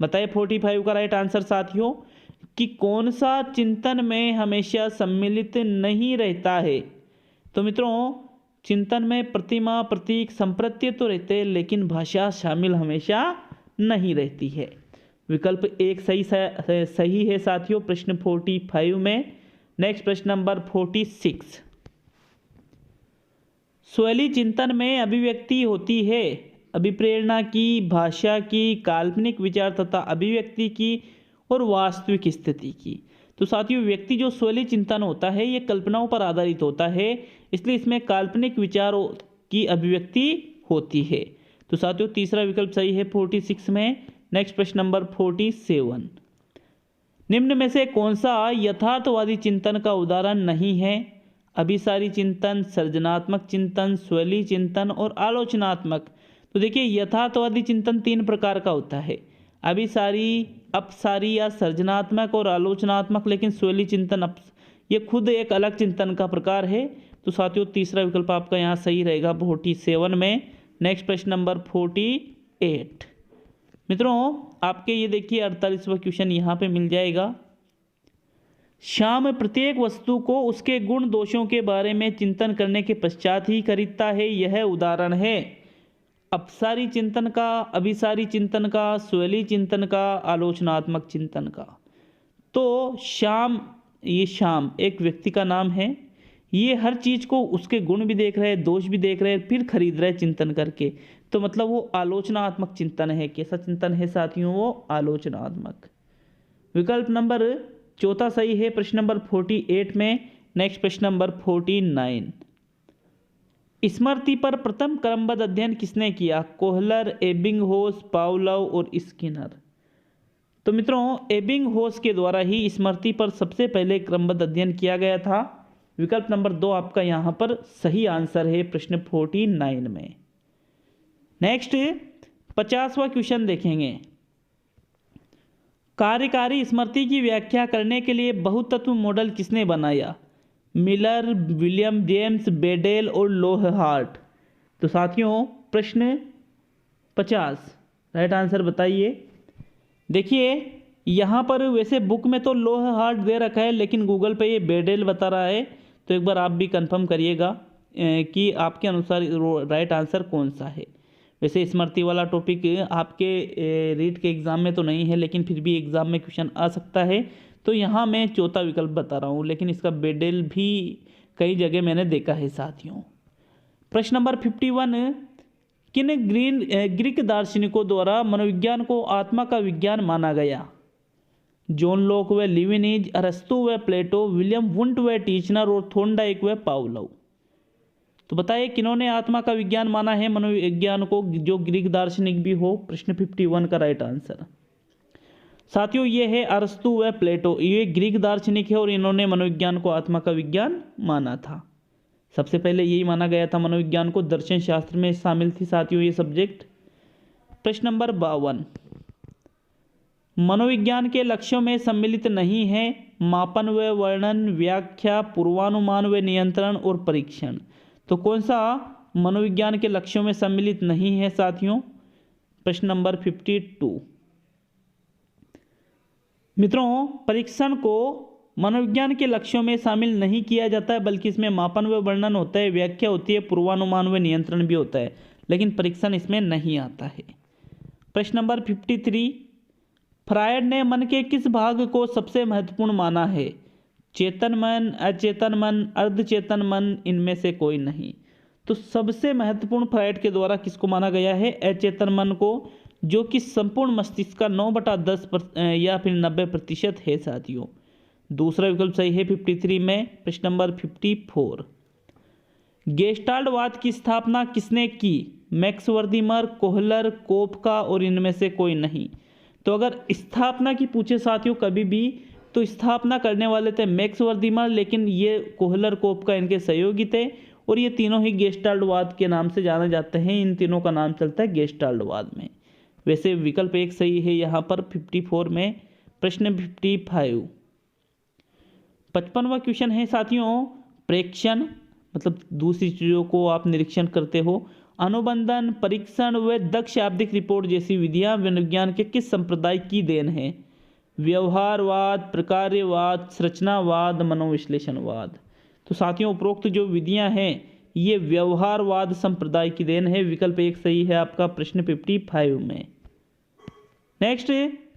बताइए 45 का राइट आंसर साथियों कि कौन सा चिंतन में हमेशा सम्मिलित नहीं रहता है? तो मित्रों चिंतन में प्रतिमा, प्रतीक, संप्रत्यय तो रहते हैं लेकिन भाषा शामिल हमेशा नहीं रहती है। विकल्प 1 सही है साथियों, प्रश्न 45 में। नेक्स्ट प्रश्न नंबर 46, स्वैली चिंतन में अभिव्यक्ति होती है अभिप्रेरणा की, भाषा की, काल्पनिक विचार तथा अभिव्यक्ति की और वास्तविक स्थिति की। तो साथियों व्यक्ति जो स्वैली चिंतन होता है ये कल्पनाओं पर आधारित होता है, इसलिए इसमें काल्पनिक विचारों की अभिव्यक्ति होती है। तो साथियों तीसरा विकल्प सही है 46 में। नेक्स्ट प्रश्न नंबर 47, निम्न में से कौन सा यथार्थवादी चिंतन का उदाहरण नहीं है? अभिसारी चिंतन, सृजनात्मक चिंतन, स्वैली चिंतन और आलोचनात्मक। तो देखिए यथार्थवादी चिंतन 3 प्रकार का होता है, अभिसारी, अपसारी या सृजनात्मक और आलोचनात्मक, लेकिन स्वैली चिंतन ये खुद एक अलग चिंतन का प्रकार है। तो साथियों तीसरा विकल्प आपका यहाँ सही रहेगा 47 में। नेक्स्ट प्रश्न नंबर 48, मित्रों आपके ये देखिए 48वां क्वेश्चन यहाँ पे मिल जाएगा, श्याम प्रत्येक वस्तु को उसके गुण दोषों के बारे में चिंतन करने के पश्चात ही खरीदता है, यह उदाहरण है अपसारी चिंतन का, अभिसारी चिंतन का, स्वैली चिंतन का, आलोचनात्मक चिंतन का। तो श्याम, ये श्याम एक व्यक्ति का नाम है, ये हर चीज़ को उसके गुण भी देख रहे हैं, दोष भी देख रहे हैं, फिर खरीद रहे हैं चिंतन करके। तो मतलब वो आलोचनात्मक चिंतन है। कैसा चिंतन है साथियों? वो आलोचनात्मक। विकल्प नंबर 4 सही है प्रश्न नंबर 48 में। नेक्स्ट प्रश्न नंबर 49, स्मृति पर प्रथम क्रमबद्ध अध्ययन किसने किया? कोहलर, एबिंगहोस, पावलोव और स्किनर। तो मित्रों एबिंगहोस के द्वारा ही स्मृति पर सबसे पहले क्रमबद्ध अध्ययन किया गया था। विकल्प नंबर 2 आपका यहाँ पर सही आंसर है प्रश्न 49 में। नेक्स्ट 50वां क्वेश्चन देखेंगे, कार्यकारी स्मृति की व्याख्या करने के लिए बहुतत्व मॉडल किसने बनाया? मिलर, विलियम जेम्स, बेडेल और लोहहार्ट। तो साथियों प्रश्न 50 राइट आंसर बताइए। देखिए यहाँ पर वैसे बुक में तो लोहहार्ट दे रखा है लेकिन गूगल पे ये बेडेल बता रहा है, तो एक बार आप भी कंफर्म करिएगा कि आपके अनुसार राइट आंसर कौन सा है। वैसे स्मृति वाला टॉपिक आपके रीट के एग्ज़ाम में तो नहीं है लेकिन फिर भी एग्ज़ाम में क्वेश्चन आ सकता है, तो यहाँ मैं चौथा विकल्प बता रहा हूँ, लेकिन इसका बेडेल भी कई जगह मैंने देखा है साथियों। प्रश्न नंबर 51, किन ग्रीक दार्शनिकों द्वारा मनोविज्ञान को आत्मा का विज्ञान माना गया? जॉन लॉक व लिविनीज, अरस्तु व प्लेटो, विलियम वुंट व टीचनर और थोर्नडाइक व पावलोव। तो बताइए किन्होंने आत्मा का विज्ञान माना है मनोविज्ञान को, जो ग्रीक दार्शनिक भी हो? प्रश्न 51 का राइट आंसर साथियों ये है अरस्तु व प्लेटो। ये ग्रीक दार्शनिक है और इन्होंने मनोविज्ञान को आत्मा का विज्ञान माना था। सबसे पहले यही माना गया था मनोविज्ञान को, दर्शन शास्त्र में शामिल थी साथियों ये सब्जेक्ट। प्रश्न नंबर 52, मनोविज्ञान के लक्ष्यों में सम्मिलित नहीं है मापन व वर्णन, व्याख्या, पूर्वानुमान व नियंत्रण और परीक्षण। तो कौन सा मनोविज्ञान के लक्ष्यों में सम्मिलित नहीं है साथियों? प्रश्न नंबर 52। मित्रों, परीक्षण को मनोविज्ञान के लक्ष्यों में शामिल नहीं किया जाता है, बल्कि इसमें मापन व वर्णन होता है, व्याख्या होती है, पूर्वानुमान व नियंत्रण भी होता है, लेकिन परीक्षण इसमें नहीं आता है। प्रश्न नंबर 53, फ्रायड ने मन के किस भाग को सबसे महत्वपूर्ण माना है? चेतन मन, अचेतन मन, अर्धचेतन मन, इनमें से कोई नहीं। तो सबसे महत्वपूर्ण फ्रायड के द्वारा किसको माना गया है? अचेतन मन को, जो कि संपूर्ण मस्तिष्क का 9/10 या फिर 90% है साथियों। दूसरा विकल्प सही है 53 में। प्रश्न नंबर 54, गेस्टाल्टवाद की स्थापना किसने की? मैक्स वर्दीमर, कोहलर, कोपका और इनमें से कोई नहीं। तो अगर स्थापना की पूछे साथियों कभी भी, तो स्थापना करने वाले थे मैक्स वर्दीमर, लेकिन ये कोहलर, कोपका इनके सहयोगी थे और ये तीनों ही गेस्टाल्टवाद के नाम से जाने जाते हैं। इन तीनों का नाम चलता है गेस्टाल्टवाद में। वैसे विकल्प एक सही है यहाँ पर 54 में। प्रश्न 55, 55वां क्वेश्चन है साथियों, प्रेक्षण मतलब दूसरी चीज़ों को आप निरीक्षण करते हो। अनुबंधन, परीक्षण व दक्ष शाब्दिक रिपोर्ट जैसी विधियां विज्ञान के किस संप्रदाय की देन है? व्यवहारवाद, प्रकार्यवाद, संरचनावाद, मनोविश्लेषणवाद। तो साथियों, उपरोक्त जो विधियां हैं ये व्यवहारवाद संप्रदाय की देन है। विकल्प एक सही है आपका प्रश्न 55 में। नेक्स्ट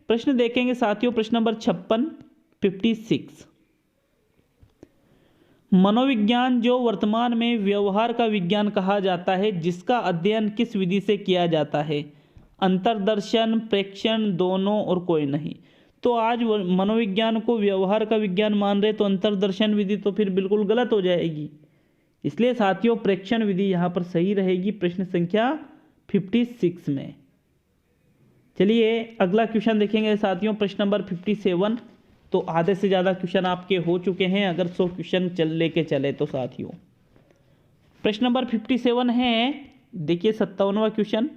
प्रश्न देखेंगे साथियों, प्रश्न नंबर 56, 56, मनोविज्ञान जो वर्तमान में व्यवहार का विज्ञान कहा जाता है, जिसका अध्ययन किस विधि से किया जाता है? अंतर्दर्शन, प्रेक्षण, दोनों और कोई नहीं। तो आज मनोविज्ञान को व्यवहार का विज्ञान मान रहे तो अंतर्दर्शन विधि तो फिर बिल्कुल गलत हो जाएगी। इसलिए साथियों प्रेक्षण विधि यहाँ पर सही रहेगी प्रश्न संख्या 56 में। चलिए अगला क्वेश्चन देखेंगे साथियों, प्रश्न नंबर 57। तो आधे से ज़्यादा क्वेश्चन आपके हो चुके हैं अगर 100 क्वेश्चन लेके चले तो साथियों। प्रश्न नंबर 57 है, देखिए 57वां क्वेश्चन,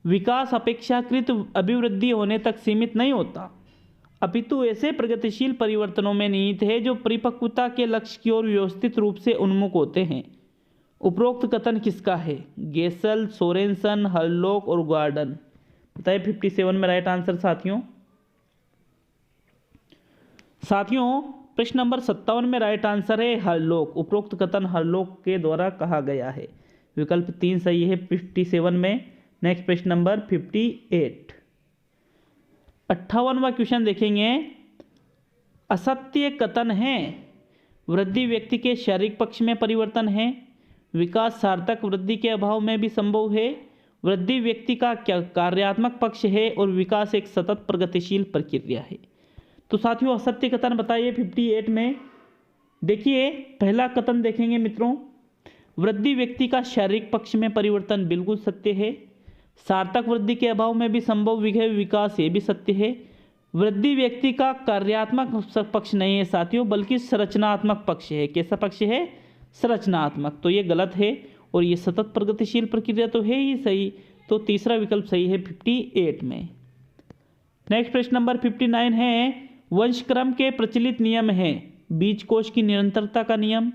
विकास अपेक्षाकृत अभिवृद्धि होने तक सीमित नहीं होता, अपितु ऐसे प्रगतिशील परिवर्तनों में निहित है जो परिपक्वता के लक्ष्य की ओर व्यवस्थित रूप से उन्मुख होते हैं। उपरोक्त कथन किसका है? गेसल, सोरेनसन, हर्लॉक और गार्डन। बताइए 57 में राइट आंसर साथियों। साथियों प्रश्न नंबर 57 में राइट आंसर है हर्लॉक। उपरोक्त कथन हर्लॉक के द्वारा कहा गया है। विकल्प 3 सही है 57 में। नेक्स्ट प्रश्न नंबर 58, 58वां क्वेश्चन देखेंगे, असत्य कथन है वृद्धि व्यक्ति के शारीरिक पक्ष में परिवर्तन है, विकास सार्थक वृद्धि के अभाव में भी संभव है, वृद्धि व्यक्ति का क्या कार्यात्मक पक्ष है और विकास एक सतत प्रगतिशील प्रक्रिया है। तो साथियों असत्य कथन बताइए 58 में। देखिए पहला कथन देखेंगे मित्रों, वृद्धि व्यक्ति का शारीरिक पक्ष में परिवर्तन बिल्कुल सत्य है, सार्थक वृद्धि के अभाव में भी संभव विकास ये भी सत्य है, वृद्धि व्यक्ति का कार्यात्मक पक्ष नहीं है साथियों बल्कि संरचनात्मक पक्ष है। कैसा पक्ष है? संरचनात्मक। तो ये गलत है और ये सतत प्रगतिशील प्रक्रिया तो है ही सही। तो तीसरा विकल्प सही है 58 में। नेक्स्ट प्रश्न नंबर 59 है, वंशक्रम के प्रचलित नियम हैं बीज कोश की निरंतरता का नियम,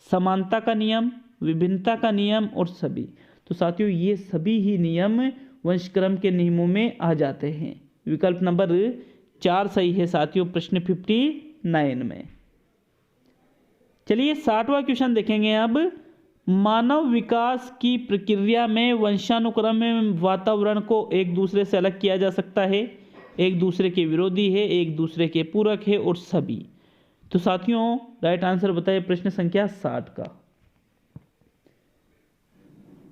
समानता का नियम, विभिन्नता का नियम और सभी। तो साथियों ये सभी ही नियम वंशक्रम के नियमों में आ जाते हैं। विकल्प नंबर 4 सही है साथियों प्रश्न 59 में। चलिए 60वां क्वेश्चन देखेंगे अब, मानव विकास की प्रक्रिया में वंशानुक्रम में वातावरण को एक दूसरे से अलग किया जा सकता है, एक दूसरे के विरोधी है, एक दूसरे के पूरक है और सभी। तो साथियों राइट आंसर बताइए प्रश्न संख्या 60 का।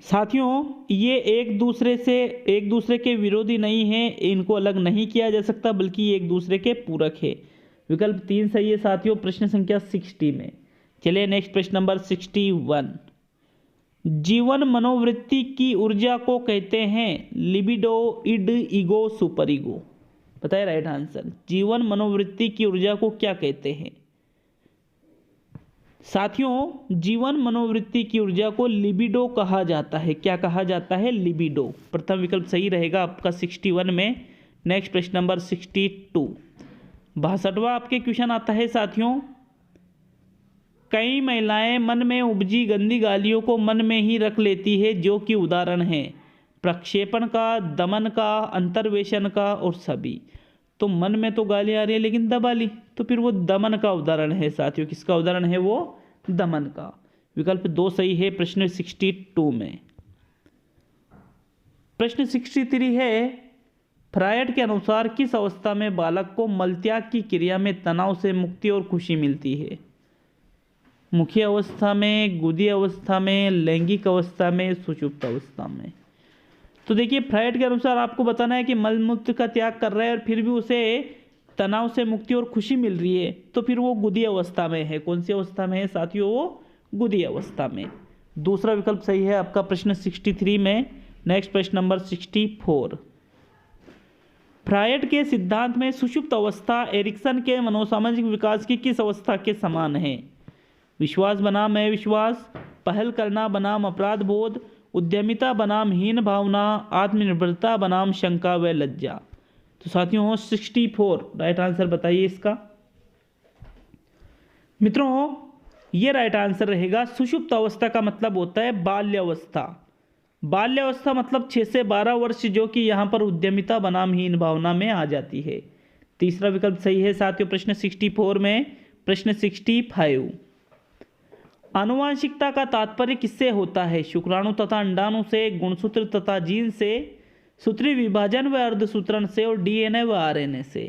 साथियों ये एक दूसरे के विरोधी नहीं है, इनको अलग नहीं किया जा सकता बल्कि एक दूसरे के पूरक है। विकल्प 3 सही है साथियों प्रश्न संख्या 60 में। चलिए नेक्स्ट प्रश्न नंबर 61, जीवन मनोवृत्ति की ऊर्जा को कहते हैं libido, id, ego, super ego. बताइए राइट आंसर, जीवन मनोवृत्ति की ऊर्जा को क्या कहते हैं? साथियों जीवन मनोवृत्ति की ऊर्जा को लिबिडो कहा जाता है। क्या कहा जाता है? लिबिडो। प्रथम विकल्प सही रहेगा आपका 61 में। नेक्स्ट प्रश्न नंबर 62, 62वां आपके क्वेश्चन आता है साथियों, कई महिलाएं मन में उपजी गंदी गालियों को मन में ही रख लेती है, जो कि उदाहरण है प्रक्षेपण का, दमन का, अंतर्वेशन का और सभी। तो मन में तो गाली आ रही है लेकिन दबा ली, तो फिर वो दमन का उदाहरण है साथियों। किसका उदाहरण है वो? दमन का। विकल्प 2 सही है प्रश्न 62 में। प्रश्न 63 है, फ्रायड के अनुसार किस अवस्था में बालक को मलत्याग की क्रिया में तनाव से मुक्ति और खुशी मिलती है? मुखी अवस्था में, गुदी अवस्था में, लैंगिक अवस्था में, सुषुप्त अवस्था में? तो देखिए, फ्रायड के अनुसार आपको बताना है कि मलमूत्र का त्याग कर रहा है और फिर भी उसे तनाव से मुक्ति और खुशी मिल रही है, तो फिर वो गुदी अवस्था में है। कौन सी अवस्था में है साथियों? वो गुदी अवस्था में। दूसरा विकल्प सही है आपका प्रश्न 63 में। नेक्स्ट प्रश्न नंबर 64, फ्रायड के सिद्धांत में सुषुप्त अवस्था एरिक्सन के मनोसामाजिक विकास की किस अवस्था के समान है? विश्वास बनाम अविश्वास, पहल करना बनाम अपराध बोध, उद्यमिता बनाम हीन भावना, आत्मनिर्भरता बनाम शंका व लज्जा। तो साथियों 64 राइट आंसर बताइए इसका। मित्रों, ये राइट आंसर रहेगा। सुषुप्त अवस्था का मतलब होता है बाल्यावस्था। बाल्यावस्था मतलब 6 से 12 वर्ष, जो कि यहाँ पर उद्यमिता बनाम हीन भावना में आ जाती है। तीसरा विकल्प सही है साथियों प्रश्न 64 में। प्रश्न 65, आनुवांशिकता का तात्पर्य किससे होता है? शुक्राणु तथा अंडाणु से, गुणसूत्र तथा जीन से, सूत्री विभाजन व अर्धसूत्रण से और डीएनए व आरएनए से।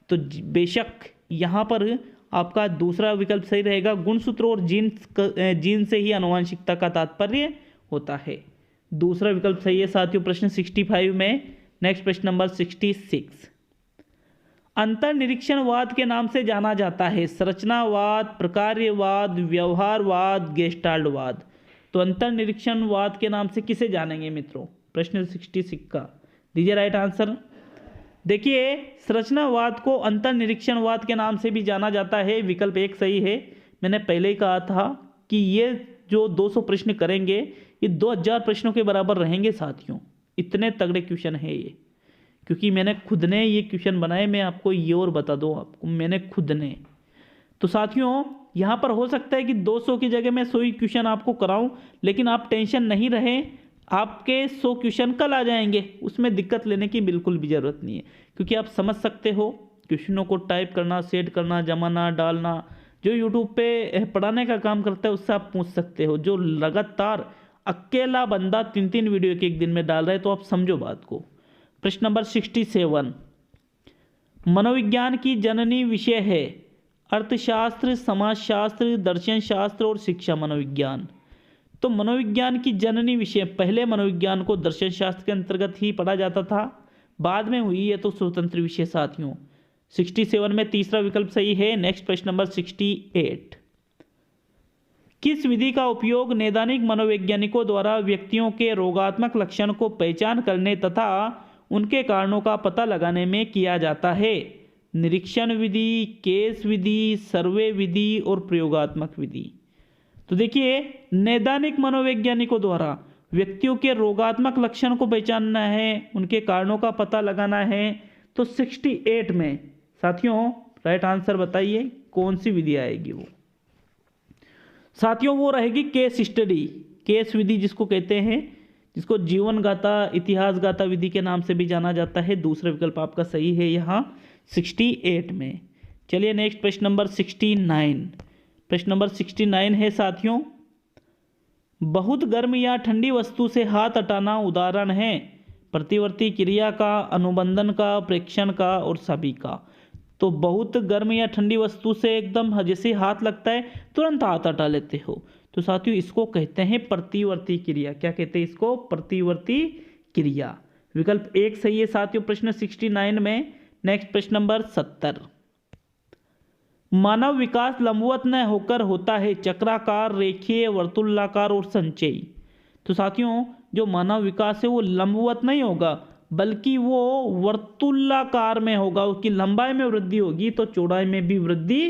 तो बेशक यहाँ पर आपका दूसरा विकल्प सही रहेगा। गुणसूत्र और जीन से ही आनुवांशिकता का तात्पर्य होता है। दूसरा विकल्प सही है साथियों प्रश्न 65 में। नेक्स्ट प्रश्न नंबर 66, अंतर्निरीक्षणवाद के नाम से जाना जाता है संरचनावाद, प्रकार्यवाद, व्यवहारवाद, गेस्टाल्टवाद। तो अंतर्निरीक्षणवाद के नाम से किसे जानेंगे मित्रों? प्रश्न 66 का दीजिए राइट आंसर। देखिए, संरचनावाद को अंतर्निरीक्षणवाद के नाम से भी जाना जाता है। विकल्प 1 सही है। मैंने पहले ही कहा था कि ये जो 200 प्रश्न करेंगे ये 2000 प्रश्नों के बराबर रहेंगे साथियों। इतने तगड़े क्वेश्चन है ये, क्योंकि मैंने खुद ने ये क्वेश्चन बनाए। मैं आपको ये और बता दूं, आपको मैंने खुद ने। तो साथियों यहाँ पर हो सकता है कि 200 की जगह मैं 100 ही क्वेश्चन आपको कराऊं, लेकिन आप टेंशन नहीं रहे, आपके 100 क्वेश्चन कल आ जाएंगे। उसमें दिक्कत लेने की बिल्कुल भी ज़रूरत नहीं है, क्योंकि आप समझ सकते हो क्वेश्चनों को टाइप करना, सेट करना, जमाना, डालना। जो यूट्यूब पे पढ़ाने का काम करता है उससे आप पूछ सकते हो। जो लगातार अकेला बंदा 3-3 वीडियो एक दिन में डाल रहा है, तो आप समझो बात को। प्रश्न नंबर 67, मनोविज्ञान की जननी विषय है अर्थशास्त्र, समाजशास्त्र, दर्शन शास्त्र और शिक्षा मनोविज्ञान। तो मनोविज्ञान की जननी विषय, पहले मनोविज्ञान को दर्शन शास्त्र के अंतर्गत ही पढ़ा जाता था, बाद में हुई है तो स्वतंत्र विषय साथियों। 67 में तीसरा विकल्प सही है। नेक्स्ट प्रश्न नंबर 68, किस विधि का उपयोग नैदानिक मनोवैज्ञानिकों द्वारा व्यक्तियों के रोगात्मक लक्षण को पहचान करने तथा उनके कारणों का पता लगाने में किया जाता है? निरीक्षण विधि, केस विधि, सर्वे विधि और प्रयोगात्मक विधि। तो देखिए, नैदानिक मनोवैज्ञानिकों द्वारा व्यक्तियों के रोगात्मक लक्षण को पहचानना है, उनके कारणों का पता लगाना है। तो 68 में साथियों राइट आंसर बताइए कौन सी विधि आएगी? वो साथियों वो रहेगी केस स्टडी, केस विधि जिसको कहते हैं, जिसको जीवन गाथा, इतिहास गाथा विधि के नाम से भी जाना जाता है। दूसरा विकल्प आपका सही है यहाँ 68 में। चलिए नेक्स्ट प्रश्न नंबर 69। प्रश्न नंबर 69 है साथियों, बहुत गर्म या ठंडी वस्तु से हाथ हटाना उदाहरण है प्रतिवर्ती क्रिया का, अनुबंधन का, प्रेक्षण का और सभी का। तो बहुत गर्म या ठंडी वस्तु से एकदम जैसे हाथ लगता है तुरंत हाथ हटा लेते हो, तो साथियों इसको कहते हैं प्रतिवर्ती क्रिया। क्या कहते हैं इसको? प्रतिवर्ती क्रिया। विकल्प 1 सही है साथियों प्रश्न 69 में। नेक्स्ट प्रश्न नंबर 70, मानव विकास लंबवत न होकर होता है चक्राकार, रेखीय, वर्तुलाकार और संचयी। तो साथियों जो मानव विकास है वो लंबवत नहीं होगा, बल्कि वो वर्तुलाकार में होगा। उसकी लंबाई में वृद्धि होगी तो चौड़ाई में भी वृद्धि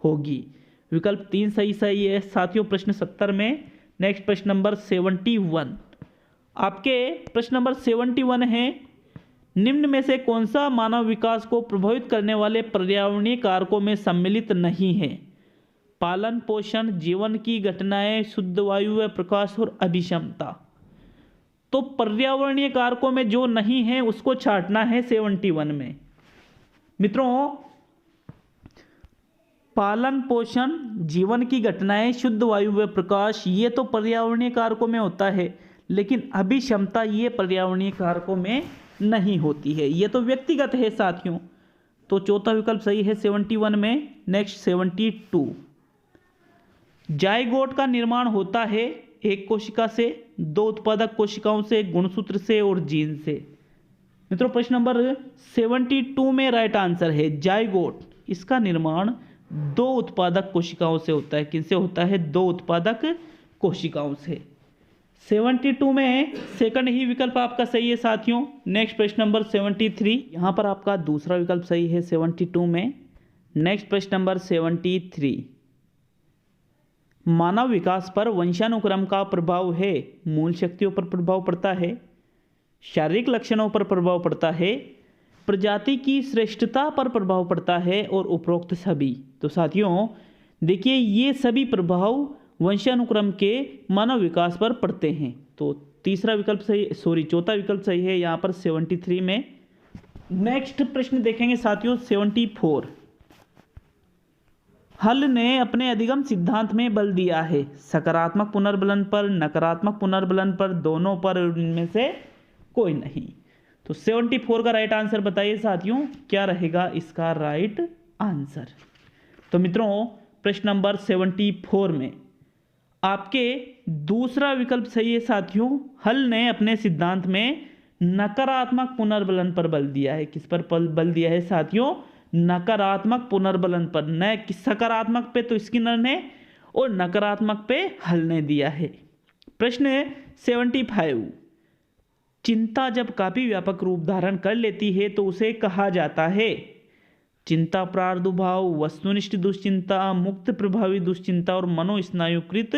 होगी। विकल्प 3 सही है साथियों प्रश्न 70 में। नेक्स्ट प्रश्न नंबर 71, आपके प्रश्न नंबर 71 है, निम्न में से कौन सा मानव विकास को प्रभावित करने वाले पर्यावरणीय कारकों में सम्मिलित नहीं है? पालन पोषण, जीवन की घटनाएं, शुद्ध वायु व प्रकाश और अभिक्षमता। तो पर्यावरणीय कारकों में जो नहीं है उसको छांटना है 71 में। मित्रों, पालन पोषण, जीवन की घटनाएं, शुद्ध वायु व प्रकाश, ये तो पर्यावरणीय कारकों में होता है, लेकिन अभिक्षमता ये पर्यावरणीय कारकों में नहीं होती है, ये तो व्यक्तिगत है साथियों। तो चौथा विकल्प सही है 71 में। नेक्स्ट 72, जाइगोट का निर्माण होता है एक कोशिका से, दो उत्पादक कोशिकाओं से, गुणसूत्र से और जीन से। मित्रों, प्रश्न नंबर 72 में राइट आंसर है जाइगोट। इसका निर्माण दो उत्पादक कोशिकाओं से होता है। किनसे होता है? दो उत्पादक कोशिकाओं से। 72 में सेकंड ही विकल्प आपका सही है साथियों। नेक्स्ट प्रश्न नंबर 73, यहाँ पर आपका दूसरा विकल्प सही है 72 में। नेक्स्ट प्रश्न नंबर 73, मानव विकास पर वंशानुक्रम का प्रभाव है। मूल शक्तियों पर प्रभाव पड़ता है, शारीरिक लक्षणों पर प्रभाव पड़ता है, प्रजाति की श्रेष्ठता पर प्रभाव पड़ता है और उपरोक्त सभी। तो साथियों देखिए, ये सभी प्रभाव वंशानुक्रम के मानव विकास पर पड़ते हैं। तो तीसरा विकल्प सही, चौथा विकल्प सही है यहाँ पर 73 में। नेक्स्ट प्रश्न देखेंगे साथियों 74, हल ने अपने अधिगम सिद्धांत में बल दिया है सकारात्मक पुनर्बलन पर, नकारात्मक पुनर्बलन पर, दोनों पर, इनमें से कोई नहीं। तो 74 का राइट आंसर बताइए साथियों, क्या रहेगा इसका राइट आंसर? तो मित्रों, प्रश्न नंबर 74 में आपके दूसरा विकल्प सही है साथियों। हल ने अपने सिद्धांत में नकारात्मक पुनर्बलन पर बल दिया है। किस पर बल दिया है साथियों? नकारात्मक पुनर्बलन पर, न कि सकारात्मक पे तो स्किनर ने और नकारात्मक पे हल ने दिया है। प्रश्न 75, चिंता जब काफी व्यापक रूप धारण कर लेती है तो उसे कहा जाता है चिंता प्रादुर्भाव, वस्तुनिष्ठ दुश्चिंता, मुक्त प्रभावी दुश्चिंता और मनोस्नायुकृत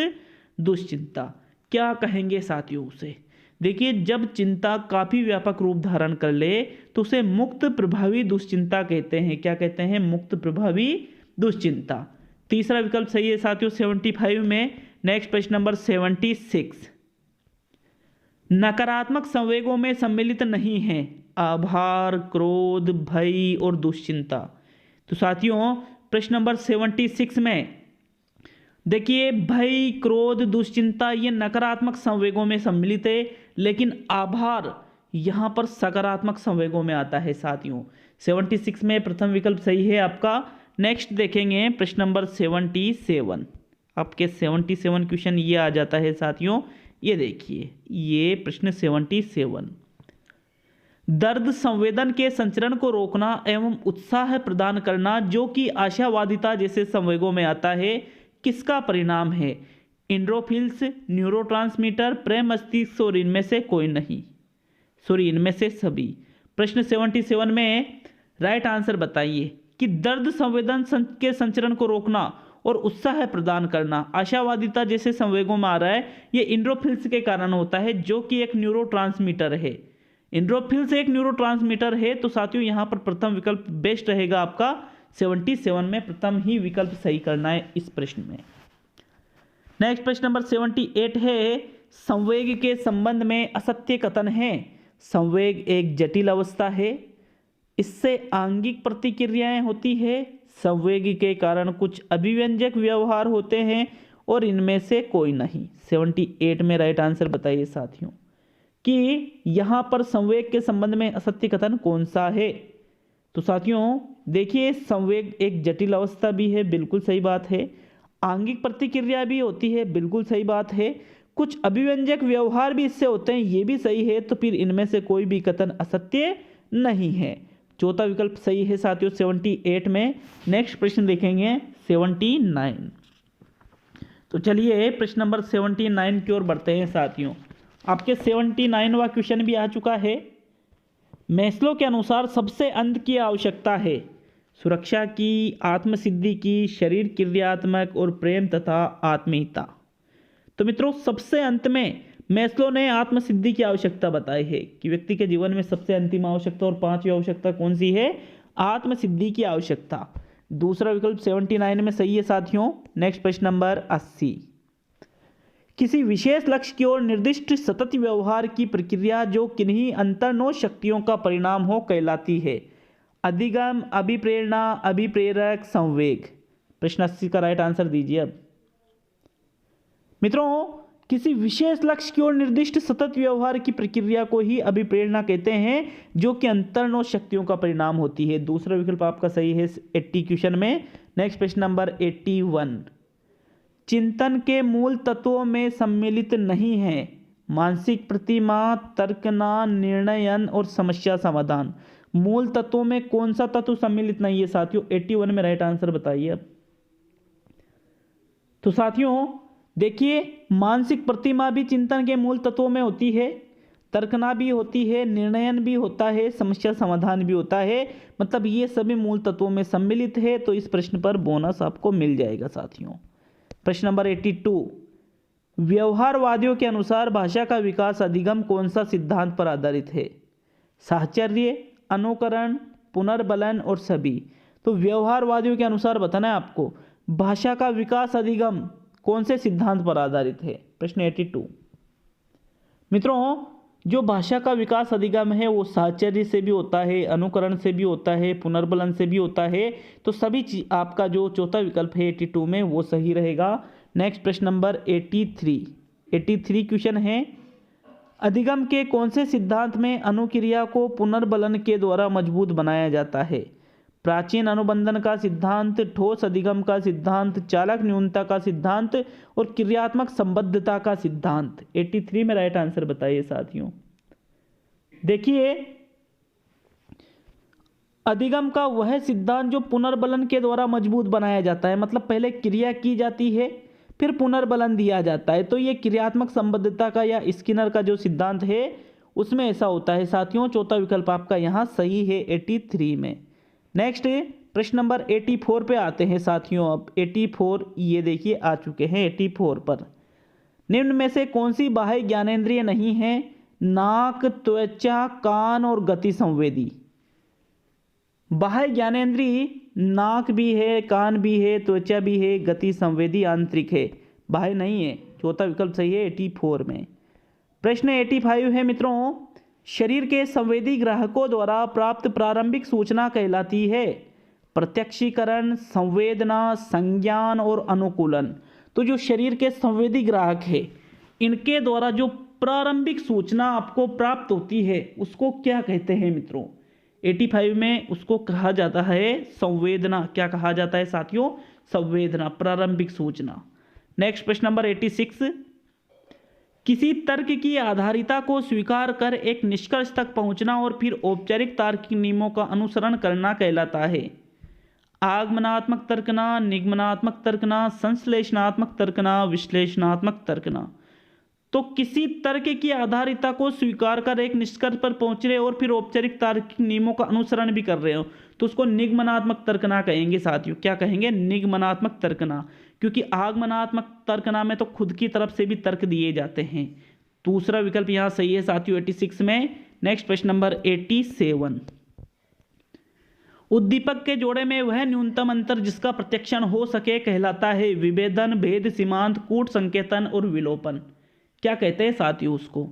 दुश्चिंता। क्या कहेंगे साथियों उसे? देखिए, जब चिंता काफी व्यापक रूप धारण कर ले तो उसे मुक्त प्रभावी दुश्चिंता कहते हैं। क्या कहते हैं? मुक्त प्रभावी दुश्चिंता। तीसरा विकल्प सही है साथियों 75 में। नेक्स्ट प्रश्न नंबर 76, नकारात्मक संवेगों में सम्मिलित नहीं है आभार, क्रोध, भय और दुश्चिंता। तो साथियों प्रश्न नंबर 76 में देखिए, भय, क्रोध, दुश्चिंता ये नकारात्मक संवेगों में सम्मिलित है, लेकिन आभार यहाँ पर सकारात्मक संवेगों में आता है साथियों। 76 में प्रथम विकल्प सही है आपका। नेक्स्ट देखेंगे प्रश्न नंबर 77। आपके 77 क्वेश्चन ये आ जाता है साथियों, ये देखिए, ये प्रश्न 77, दर्द संवेदन के संचरण को रोकना एवं उत्साह प्रदान करना जो कि आशावादिता जैसे संवेगों में आता है, किसका परिणाम है? एंडोर्फिन्स, न्यूरोट्रांसमीटर, प्रेम मस्तिष्क और इनमें से कोई नहीं, इनमें से सभी। प्रश्न 77 में राइट आंसर बताइए कि दर्द संवेदन के संचरण को रोकना और उत्साह प्रदान करना आशावादिता जैसे संवेगों में आ रहा है, ये एंडोर्फिन्स के कारण होता है जो कि एक न्यूरोट्रांसमीटर है। एंडोर्फिन्स एक न्यूरोट्रांसमीटर है। तो साथियों यहाँ पर प्रथम विकल्प बेस्ट रहेगा आपका। 77 में प्रथम ही विकल्प सही करना है इस प्रश्न में। नेक्स्ट प्रश्न नंबर 78 है, संवेग के संबंध में असत्य कथन है। संवेग एक जटिल अवस्था है, इससे आंगिक प्रतिक्रियाएं होती है, संवेग के कारण कुछ अभिव्यंजक व्यवहार होते हैं और इनमें से कोई नहीं। 78 में राइट आंसर बताइए साथियों कि यहाँ पर संवेग के संबंध में असत्य कथन कौन सा है। तो साथियों देखिए, संवेग एक जटिल अवस्था भी है, बिल्कुल सही बात है। आंगिक प्रतिक्रिया भी होती है, बिल्कुल सही बात है। कुछ अभिव्यंजक व्यवहार भी इससे होते हैं, ये भी सही है। तो फिर इनमें से कोई भी कथन असत्य नहीं है। चौथा विकल्प सही है साथियों 78 में। नेक्स्ट प्रश्न देखेंगे 79। तो चलिए प्रश्न नंबर 79 की ओर बढ़ते हैं साथियों। आपके 79वां क्वेश्चन भी आ चुका है। मैस्लो के अनुसार सबसे अंत की आवश्यकता है सुरक्षा की, आत्मसिद्धि की, शरीर क्रियात्मक और प्रेम तथा आत्मीयता। तो मित्रों सबसे अंत में मैस्लो ने आत्मसिद्धि की आवश्यकता बताई है कि व्यक्ति के जीवन में सबसे अंतिम आवश्यकता और पांचवी आवश्यकता कौन सी है? आत्मसिद्धि की आवश्यकता। दूसरा विकल्प 79 में सही है साथियों। नेक्स्ट प्रश्न नंबर 80। किसी विशेष लक्ष्य की ओर निर्दिष्ट सतत व्यवहार की प्रक्रिया जो किन्हीं अंतर्निहित शक्तियों का परिणाम हो कहलाती है? अधिगम, अभिप्रेरणा, अभिप्रेरक, संवेग। प्रश्न 80 का राइट आंसर दीजिए अब। मित्रों, किसी विशेष लक्ष्य की ओर निर्दिष्ट सतत व्यवहार की प्रक्रिया को ही अभिप्रेरणा कहते हैं जो कि अंतर्निहित शक्तियों का परिणाम होती है। दूसरा विकल्प आपका सही है 80 क्वेश्चन में। नेक्स्ट प्रश्न नंबर 81। चिंतन के मूल तत्वों में सम्मिलित नहीं है मानसिक प्रतिमा, तर्कना, निर्णयन और समस्या समाधान। मूल तत्वों में कौन सा तत्व सम्मिलित नहीं है साथियों? 81 में राइट आंसर बताइए अब। तो साथियों देखिए, मानसिक प्रतिमा भी चिंतन के मूल तत्वों में होती है, तर्कना भी होती है, निर्णयन भी होता है, समस्या समाधान भी होता है। मतलब ये सभी मूल तत्वों में सम्मिलित है। तो इस प्रश्न पर बोनस आपको मिल जाएगा साथियों। प्रश्न नंबर 82। व्यवहारवादियों के अनुसार भाषा का विकास अधिगम कौन सा सिद्धांत पर आधारित है? साहचर्य, अनुकरण, पुनर्बलन और सभी। तो व्यवहारवादियों के अनुसार बताना है आपको भाषा का विकास अधिगम कौन से सिद्धांत पर आधारित है? प्रश्न 82। मित्रों, जो भाषा का विकास अधिगम है वो साहचर्य से भी होता है, अनुकरण से भी होता है, पुनर्बलन से भी होता है। तो सभी चीज आपका जो चौथा विकल्प है 82 में वो सही रहेगा। नेक्स्ट प्रश्न नंबर 83 क्वेश्चन है, अधिगम के कौन से सिद्धांत में अनुक्रिया को पुनर्बलन के द्वारा मजबूत बनाया जाता है? प्राचीन अनुबंधन का सिद्धांत, ठोस अधिगम का सिद्धांत, चालक न्यूनता का सिद्धांत और क्रियात्मक संबद्धता का सिद्धांत। 83 में राइट आंसर बताइए साथियों। देखिए, अधिगम का वह सिद्धांत जो पुनर्बलन के द्वारा मजबूत बनाया जाता है, मतलब पहले क्रिया की जाती है फिर पुनर्बलन दिया जाता है। तो ये क्रियात्मक संबद्धता का या स्किनर का जो सिद्धांत है उसमें ऐसा होता है साथियों। चौथा विकल्प आपका यहाँ सही है 83 में। नेक्स्ट प्रश्न नंबर 84 पे आते हैं साथियों। अब 84 ये देखिए आ चुके हैं 84 पर। निम्न में से कौन सी बाह्य ज्ञानेंद्रिय नहीं है? नाक, त्वचा, कान और गति संवेदी। बाह्य ज्ञानेंद्रिय नाक भी है, कान भी है, त्वचा भी है, गति संवेदी आंतरिक है, बाह्य नहीं है। चौथा विकल्प सही है 84 में। प्रश्न 85 है मित्रों, शरीर के संवेदी ग्राहकों द्वारा प्राप्त प्रारंभिक सूचना कहलाती है? प्रत्यक्षीकरण, संवेदना, संज्ञान और अनुकूलन। तो जो शरीर के संवेदी ग्राहक है इनके द्वारा जो प्रारंभिक सूचना आपको प्राप्त होती है उसको क्या कहते हैं मित्रों? 85 में उसको कहा जाता है संवेदना। क्या कहा जाता है साथियों? संवेदना, प्रारंभिक सूचना। नेक्स्ट प्रश्न नंबर 86। किसी तर्क की आधारिता को स्वीकार कर एक निष्कर्ष तक पहुंचना और फिर औपचारिक तार्किक नियमों का अनुसरण करना कहलाता है? आगमनात्मक तर्कना, निगमनात्मक तर्कना, संश्लेषणात्मक तर्कना, विश्लेषणात्मक तर्कना। तो किसी तर्क की आधारिता को स्वीकार कर एक निष्कर्ष पर पहुंच रहे और फिर औपचारिक तार्किक नियमों का अनुसरण भी कर रहे हो तो उसको निगमनात्मक तर्कना कहेंगे साथियों। क्या कहेंगे? निगमनात्मक तर्कना। क्योंकि आगमनात्मक तर्कना में तो खुद की तरफ से भी तर्क दिए जाते हैं। दूसरा विकल्प यहाँ सही है साथियों 86 में। नेक्स्ट प्रश्न नंबर 87। उद्दीपक के जोड़े में वह न्यूनतम अंतर जिसका प्रत्यक्षण हो सके कहलाता है? विभेदन, भेद सीमांत, कूट संकेतन और विलोपन। क्या कहते हैं साथियों उसको?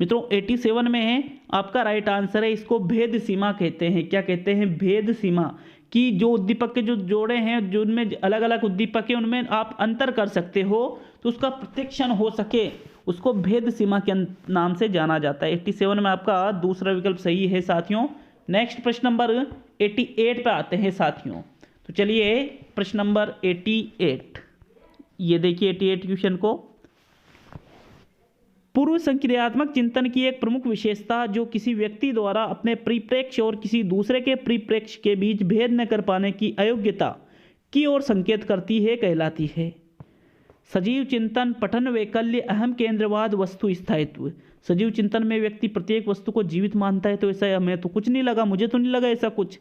मित्रों 87 में है आपका राइट आंसर है, इसको भेद सीमा कहते हैं। क्या कहते हैं? भेद सीमा। कि जो उद्दीपक के जो जोड़े हैं जो उनमें अलग अलग उद्दीपक है उनमें आप अंतर कर सकते हो तो उसका प्रत्यक्षण हो सके उसको भेद सीमा के नाम से जाना जाता है। 87 में आपका दूसरा विकल्प सही है साथियों। नेक्स्ट प्रश्न नंबर 88 पे आते हैं साथियों। तो चलिए प्रश्न नंबर 88 ये देखिए 88 क्वेश्चन को। पूर्व संक्रियात्मक चिंतन की एक प्रमुख विशेषता जो किसी व्यक्ति द्वारा अपने परिप्रेक्ष्य और किसी दूसरे के परिप्रेक्ष्य के बीच भेद न कर पाने की अयोग्यता की ओर संकेत करती है कहलाती है? सजीव चिंतन, पठन वैकल्य, अहम केंद्रवाद, वस्तु स्थायित्व। सजीव चिंतन में व्यक्ति प्रत्येक वस्तु को जीवित मानता है तो ऐसा हमें तो कुछ नहीं लगा, मुझे तो नहीं लगा ऐसा कुछ।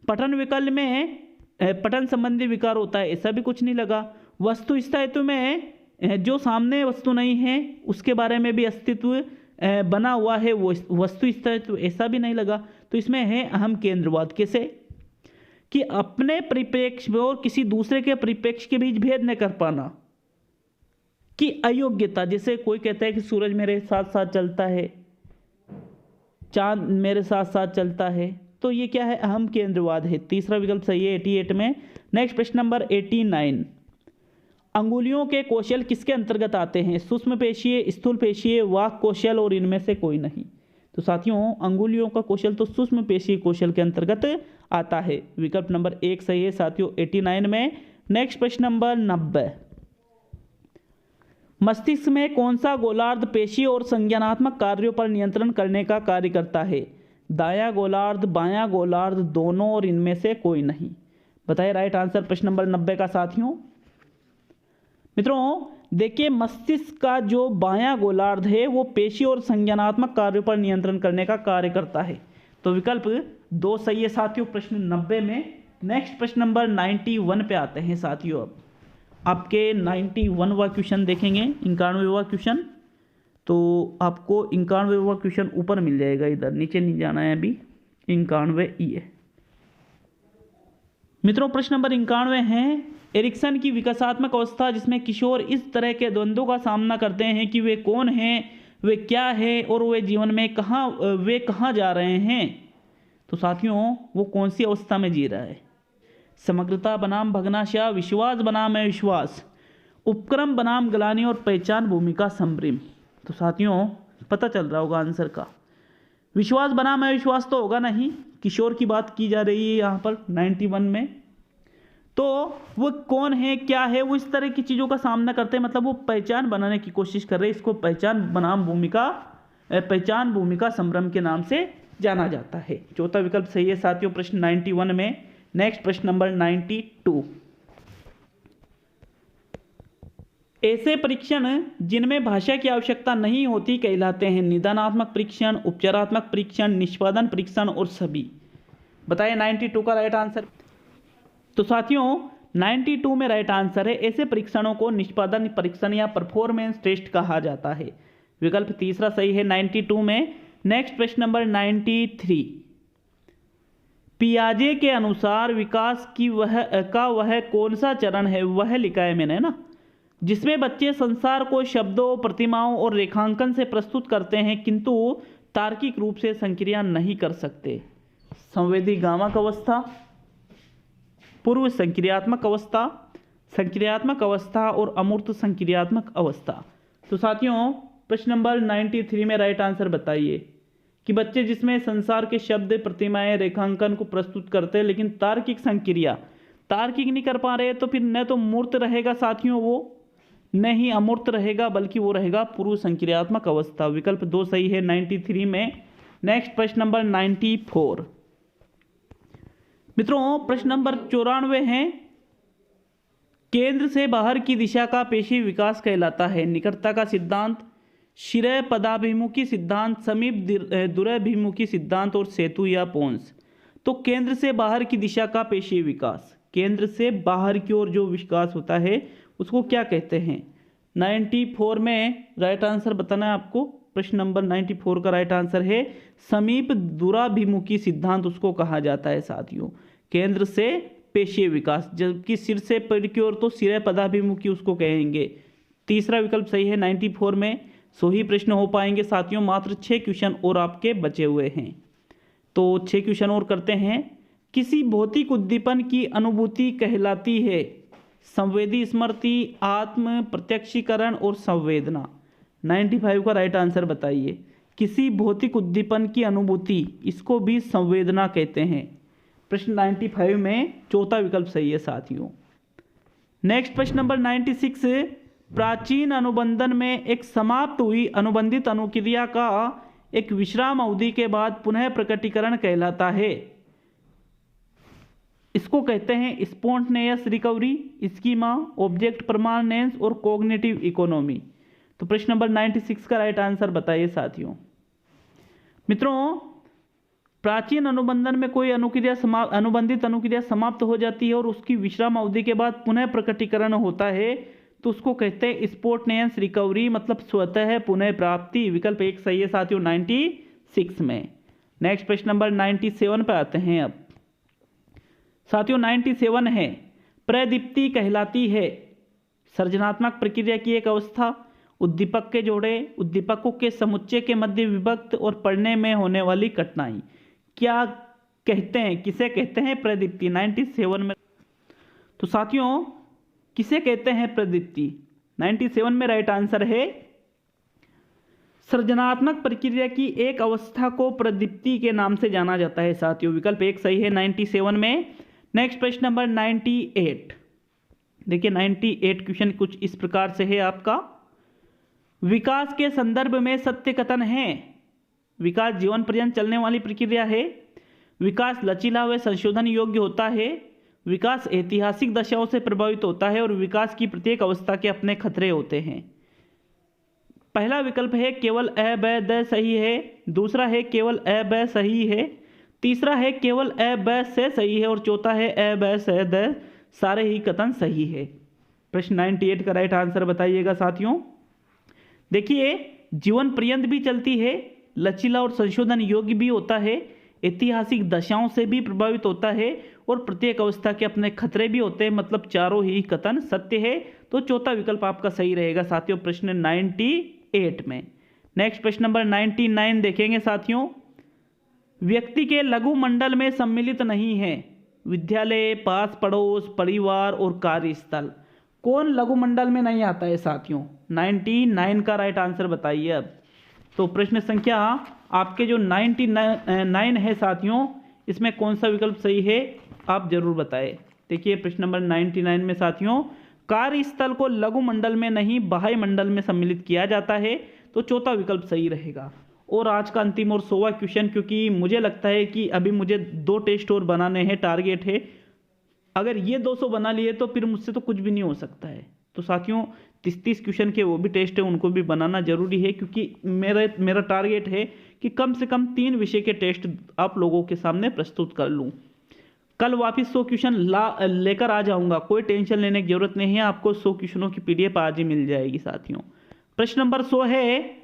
पठन वैकल्य में पठन संबंधी विकार होता है, ऐसा भी कुछ नहीं लगा। वस्तु स्थायित्व में जो सामने वस्तु नहीं है उसके बारे में भी अस्तित्व बना हुआ है, वो वस्तु अस्तित्व ऐसा भी नहीं लगा। तो इसमें है अहम केंद्रवाद। कैसे कि अपने परिप्रेक्ष्य और किसी दूसरे के परिप्रेक्ष्य के बीच भेद न कर पाना कि अयोग्यता। जैसे कोई कहता है कि सूरज मेरे साथ साथ चलता है, चांद मेरे साथ साथ चलता है, तो ये क्या है, अहम केंद्रवाद है। तीसरा विकल्प सही है 88 में। नेक्स्ट प्रश्न नंबर 89, अंगुलियों के कौशल किसके अंतर्गत आते हैं? सूक्ष्म पेशीय, स्थूल पेशीय, वाक कौशल और इनमें से कोई नहीं। तो साथियों अंगुलियों का कौशल तो सूक्ष्म पेशीय कौशल के अंतर्गत आता है। विकल्प नंबर 1 सही है साथियों 89 में। नेक्स्ट प्रश्न नंबर 90, मस्तिष्क में कौन सा गोलार्ध पेशी और संज्ञानात्मक कार्यों पर नियंत्रण करने का कार्य करता है? दायां गोलार्ध, बायां गोलार्ध, दोनों और इनमें से कोई नहीं। बताइए राइट आंसर प्रश्न नंबर 90 का साथियों। मित्रों देखिए, मस्तिष्क का जो बायां गोलार्ध है वो पेशी और संज्ञानात्मक कार्यों पर नियंत्रण करने का कार्य करता है। तो विकल्प 2 सही है साथियों प्रश्न 90 में। नेक्स्ट प्रश्न नंबर 91 पे आते हैं साथियों। अब आपके 91वां क्वेश्चन देखेंगे, 91वां क्वेश्चन। तो आपको 91वां क्वेश्चन ऊपर मिल जाएगा, इधर नीचे नहीं जाना है अभी। 91 ये मित्रों प्रश्न नंबर 91 है, एरिक्सन की विकासात्मक अवस्था जिसमें किशोर इस तरह के द्वंद्वों का सामना करते हैं कि वे कौन हैं, वे क्या है और वे जीवन में कहाँ जा रहे हैं। तो साथियों वो कौन सी अवस्था में जी रहा है? समग्रता बनाम भग्नाशय, विश्वास बनाम अविश्वास, उपक्रम बनाम ग्लानि और पहचान भूमिका संभ्रम। तो साथियों पता चल रहा होगा आंसर का, विश्वास बनाम अविश्वास तो होगा नहीं, किशोर की बात की जा रही है यहाँ पर 91 में। तो वो कौन है, क्या है, वो इस तरह की चीज़ों का सामना करते हैं, मतलब वो पहचान बनाने की कोशिश कर रहे हैं। इसको पहचान बनाम पहचान भूमिका संभ्रम के नाम से जाना जाता है। चौथा विकल्प सही है साथियों प्रश्न 91 में। नेक्स्ट प्रश्न नंबर 92, ऐसे परीक्षण जिनमें भाषा की आवश्यकता नहीं होती कहलाते हैं? निदानात्मक परीक्षण, उपचारात्मक परीक्षण, निष्पादन परीक्षण और सभी। बताइए 92 का राइट आंसर। तो साथियों 92 में राइट आंसर है, ऐसे परीक्षणों को निष्पादन परीक्षण या परफॉर्मेंस टेस्ट कहा जाता है। विकल्प तीसरा सही है 92 में। नेक्स्ट प्रश्न नंबर 93, पियाजे के अनुसार विकास की वह कौन सा चरण है? वह लिखा है मैंने ना, जिसमें बच्चे संसार को शब्दों, प्रतिमाओं और रेखांकन से प्रस्तुत करते हैं किंतु तार्किक रूप से संक्रिया नहीं कर सकते। संवेदी गामक अवस्था, पूर्व संक्रियात्मक अवस्था और अमूर्त संक्रियात्मक अवस्था। तो साथियों प्रश्न नंबर 93 में राइट आंसर बताइए कि बच्चे जिसमें संसार के शब्द, प्रतिमाएं, रेखांकन को प्रस्तुत करते हैं लेकिन तार्किक नहीं कर पा रहे, तो फिर न तो मूर्त रहेगा साथियों वो, नहीं अमूर्त रहेगा, बल्कि वो रहेगा पूर्व संक्रियात्मक अवस्था। विकल्प 2 सही है 93 में। नेक्स्ट प्रश्न नंबर 94 मित्रों प्रश्न नंबर 94 है, केंद्र से बाहर की दिशा का पेशी विकास कहलाता है? निकटता का सिद्धांत, शिरः पदाभिमुखी सिद्धांत, समीप दूराभिमुखी सिद्धांत और सेतु या पोन्स। तो केंद्र से बाहर की दिशा का पेशीय विकास, केंद्र से बाहर की ओर जो विकास होता है उसको क्या कहते हैं? 94 में राइट आंसर बताना है आपको। प्रश्न नंबर 94 का राइट आंसर है समीप दूराभिमुखी सिद्धांत उसको कहा जाता है साथियों। केंद्र से पेशीय विकास, जबकि सिर से पेड़ की ओर तो शिरः पदाभिमुखी उसको कहेंगे। तीसरा विकल्प सही है 94 में। 100 ही प्रश्न हो पाएंगे साथियों, मात्र 6 क्वेश्चन और आपके बचे हुए हैं, तो 6 क्वेश्चन और करते हैं। किसी भौतिक उद्दीपन की अनुभूति कहलाती है? संवेदी स्मृति, आत्म प्रत्यक्षीकरण और संवेदना। 95 का राइट आंसर बताइए। किसी भौतिक उद्दीपन की अनुभूति, इसको भी संवेदना कहते हैं। प्रश्न 95 में चौथा विकल्प सही है साथियों। नेक्स्ट प्रश्न नंबर 96, प्राचीन अनुबंधन में एक समाप्त हुई अनुबंधित अनुक्रिया का एक विश्राम अवधि के बाद पुनः प्रकटीकरण कहलाता है? इसको कहते हैं spontaneous recovery, schema, object permanence और कॉग्निटिव इकोनॉमी। तो प्रश्न नंबर 96 का राइट आंसर बताइए साथियों। मित्रों प्राचीन अनुबंधन में कोई अनुबंधित अनुक्रिया समाप्त हो जाती है और उसकी विश्राम अवधि के बाद पुनः प्रकटीकरण होता है तो उसको कहते हैं स्पॉन्टेनियस रिकवरी, मतलब स्वतः पुनः प्राप्ति। विकल्प 1 सही है साथियों 96 में। नेक्स्ट प्रश्न नंबर 97 पे आते हैं अब साथियों। 97 है, प्रदीप्ति कहलाती है सृजनात्मक प्रक्रिया की एक अवस्था, उद्दीपक के जोड़े, उद्दीपकों के समुच्चय के मध्य विभक्त और पढ़ने में होने वाली कठिनाई। क्या कहते हैं, किसे कहते हैं प्रदीप्ति 97 में? तो साथियों किसे कहते हैं प्रदीप्ति 97 में राइट आंसर है सृजनात्मक प्रक्रिया की एक अवस्था को प्रदीप्ति के नाम से जाना जाता है साथियों। विकल्प 1 सही है 97 में। नेक्स्ट प्रश्न नंबर 98। देखिए 98 क्वेश्चन कुछ इस प्रकार से है आपका। विकास के संदर्भ में सत्य कथन है। विकास जीवन पर्यंत चलने वाली प्रक्रिया है। विकास लचीला व संशोधन योग्य होता है। विकास ऐतिहासिक दशाओं से प्रभावित होता है और विकास की प्रत्येक अवस्था के अपने खतरे होते हैं। पहला विकल्प है केवल अ ब द सही है, दूसरा है केवल अ ब सही है, तीसरा है केवल अ ब से सही है और चौथा है अ ब से द सारे ही कथन सही है। प्रश्न 98 का राइट आंसर बताइएगा साथियों। देखिए जीवन पर्यंत भी चलती है, लचीला और संशोधन योग्य भी होता है, ऐतिहासिक दशाओं से भी प्रभावित होता है और प्रत्येक अवस्था के अपने खतरे भी होते हैं, मतलब चारों ही कथन सत्य है। तो चौथा विकल्प आपका सही रहेगा साथियों प्रश्न 98 में। नेक्स्ट प्रश्न नंबर 99 देखेंगे साथियों। व्यक्ति के लघु मंडल में सम्मिलित नहीं है विद्यालय, पास पड़ोस, परिवार और कार्यस्थल। कौन लघु मंडल में नहीं आता है साथियों? 99 का राइट आंसर बताइए अब। तो प्रश्न संख्या आपके जो 99 है साथियों, इसमें कौन सा विकल्प सही है आप जरूर बताएं। देखिए प्रश्न नंबर 99 में साथियों, कार्यस्थल को लघु मंडल में नहीं बाह्य मंडल में सम्मिलित किया जाता है, तो चौथा विकल्प सही रहेगा। और आज का अंतिम और 100वां क्वेश्चन, क्योंकि मुझे लगता है कि अभी मुझे 2 टेस्ट और बनाने हैं, टारगेट है। अगर ये 200 बना लिए तो फिर मुझसे तो कुछ भी नहीं हो सकता है। तो साथियों 30 क्वेश्चन के वो भी टेस्ट है, उनको भी बनाना जरूरी है, क्योंकि मेरा टारगेट है कि कम से कम 3 विषय के टेस्ट आप लोगों के सामने प्रस्तुत कर लूँ। कल वापस 100 क्वेश्चन लेकर आ जाऊंगा, कोई टेंशन लेने की जरूरत नहीं है। आपको 100 क्वेश्चनों की PDF आज ही मिल जाएगी साथियों। प्रश्न नंबर 100 है,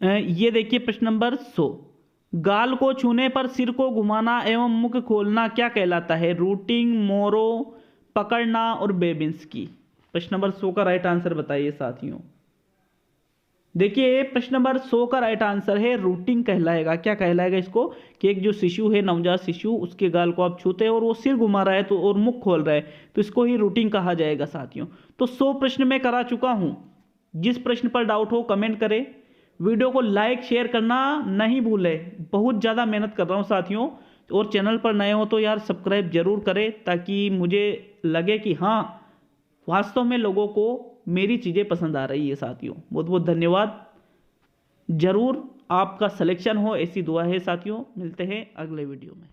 ये देखिए प्रश्न नंबर 100। गाल को छूने पर सिर को घुमाना एवं मुख खोलना क्या कहलाता है? रूटिंग, मोरो, पकड़ना और बेबिंस्की। प्रश्न नंबर 100 का राइट आंसर बताइए साथियों। देखिए प्रश्न नंबर 100 का राइट आंसर है रूटिंग कहलाएगा। क्या कहलाएगा इसको? कि एक जो शिशु है, नवजात शिशु, उसके गाल को आप छूते हैं और वो सिर घुमा रहा है तो और मुख खोल रहा है, तो इसको ही रूटिंग कहा जाएगा साथियों। तो 100 प्रश्न मैं करा चुका हूं। जिस प्रश्न पर डाउट हो कमेंट करें, वीडियो को लाइक शेयर करना नहीं भूलें। बहुत ज़्यादा मेहनत कर रहा हूँ साथियों, और चैनल पर नए हो तो यार सब्सक्राइब जरूर करें, ताकि मुझे लगे कि हाँ वास्तव में लोगों को मेरी चीज़ें पसंद आ रही है साथियों। बहुत बहुत धन्यवाद। जरूर आपका सिलेक्शन हो ऐसी दुआ है साथियों। मिलते हैं अगले वीडियो में।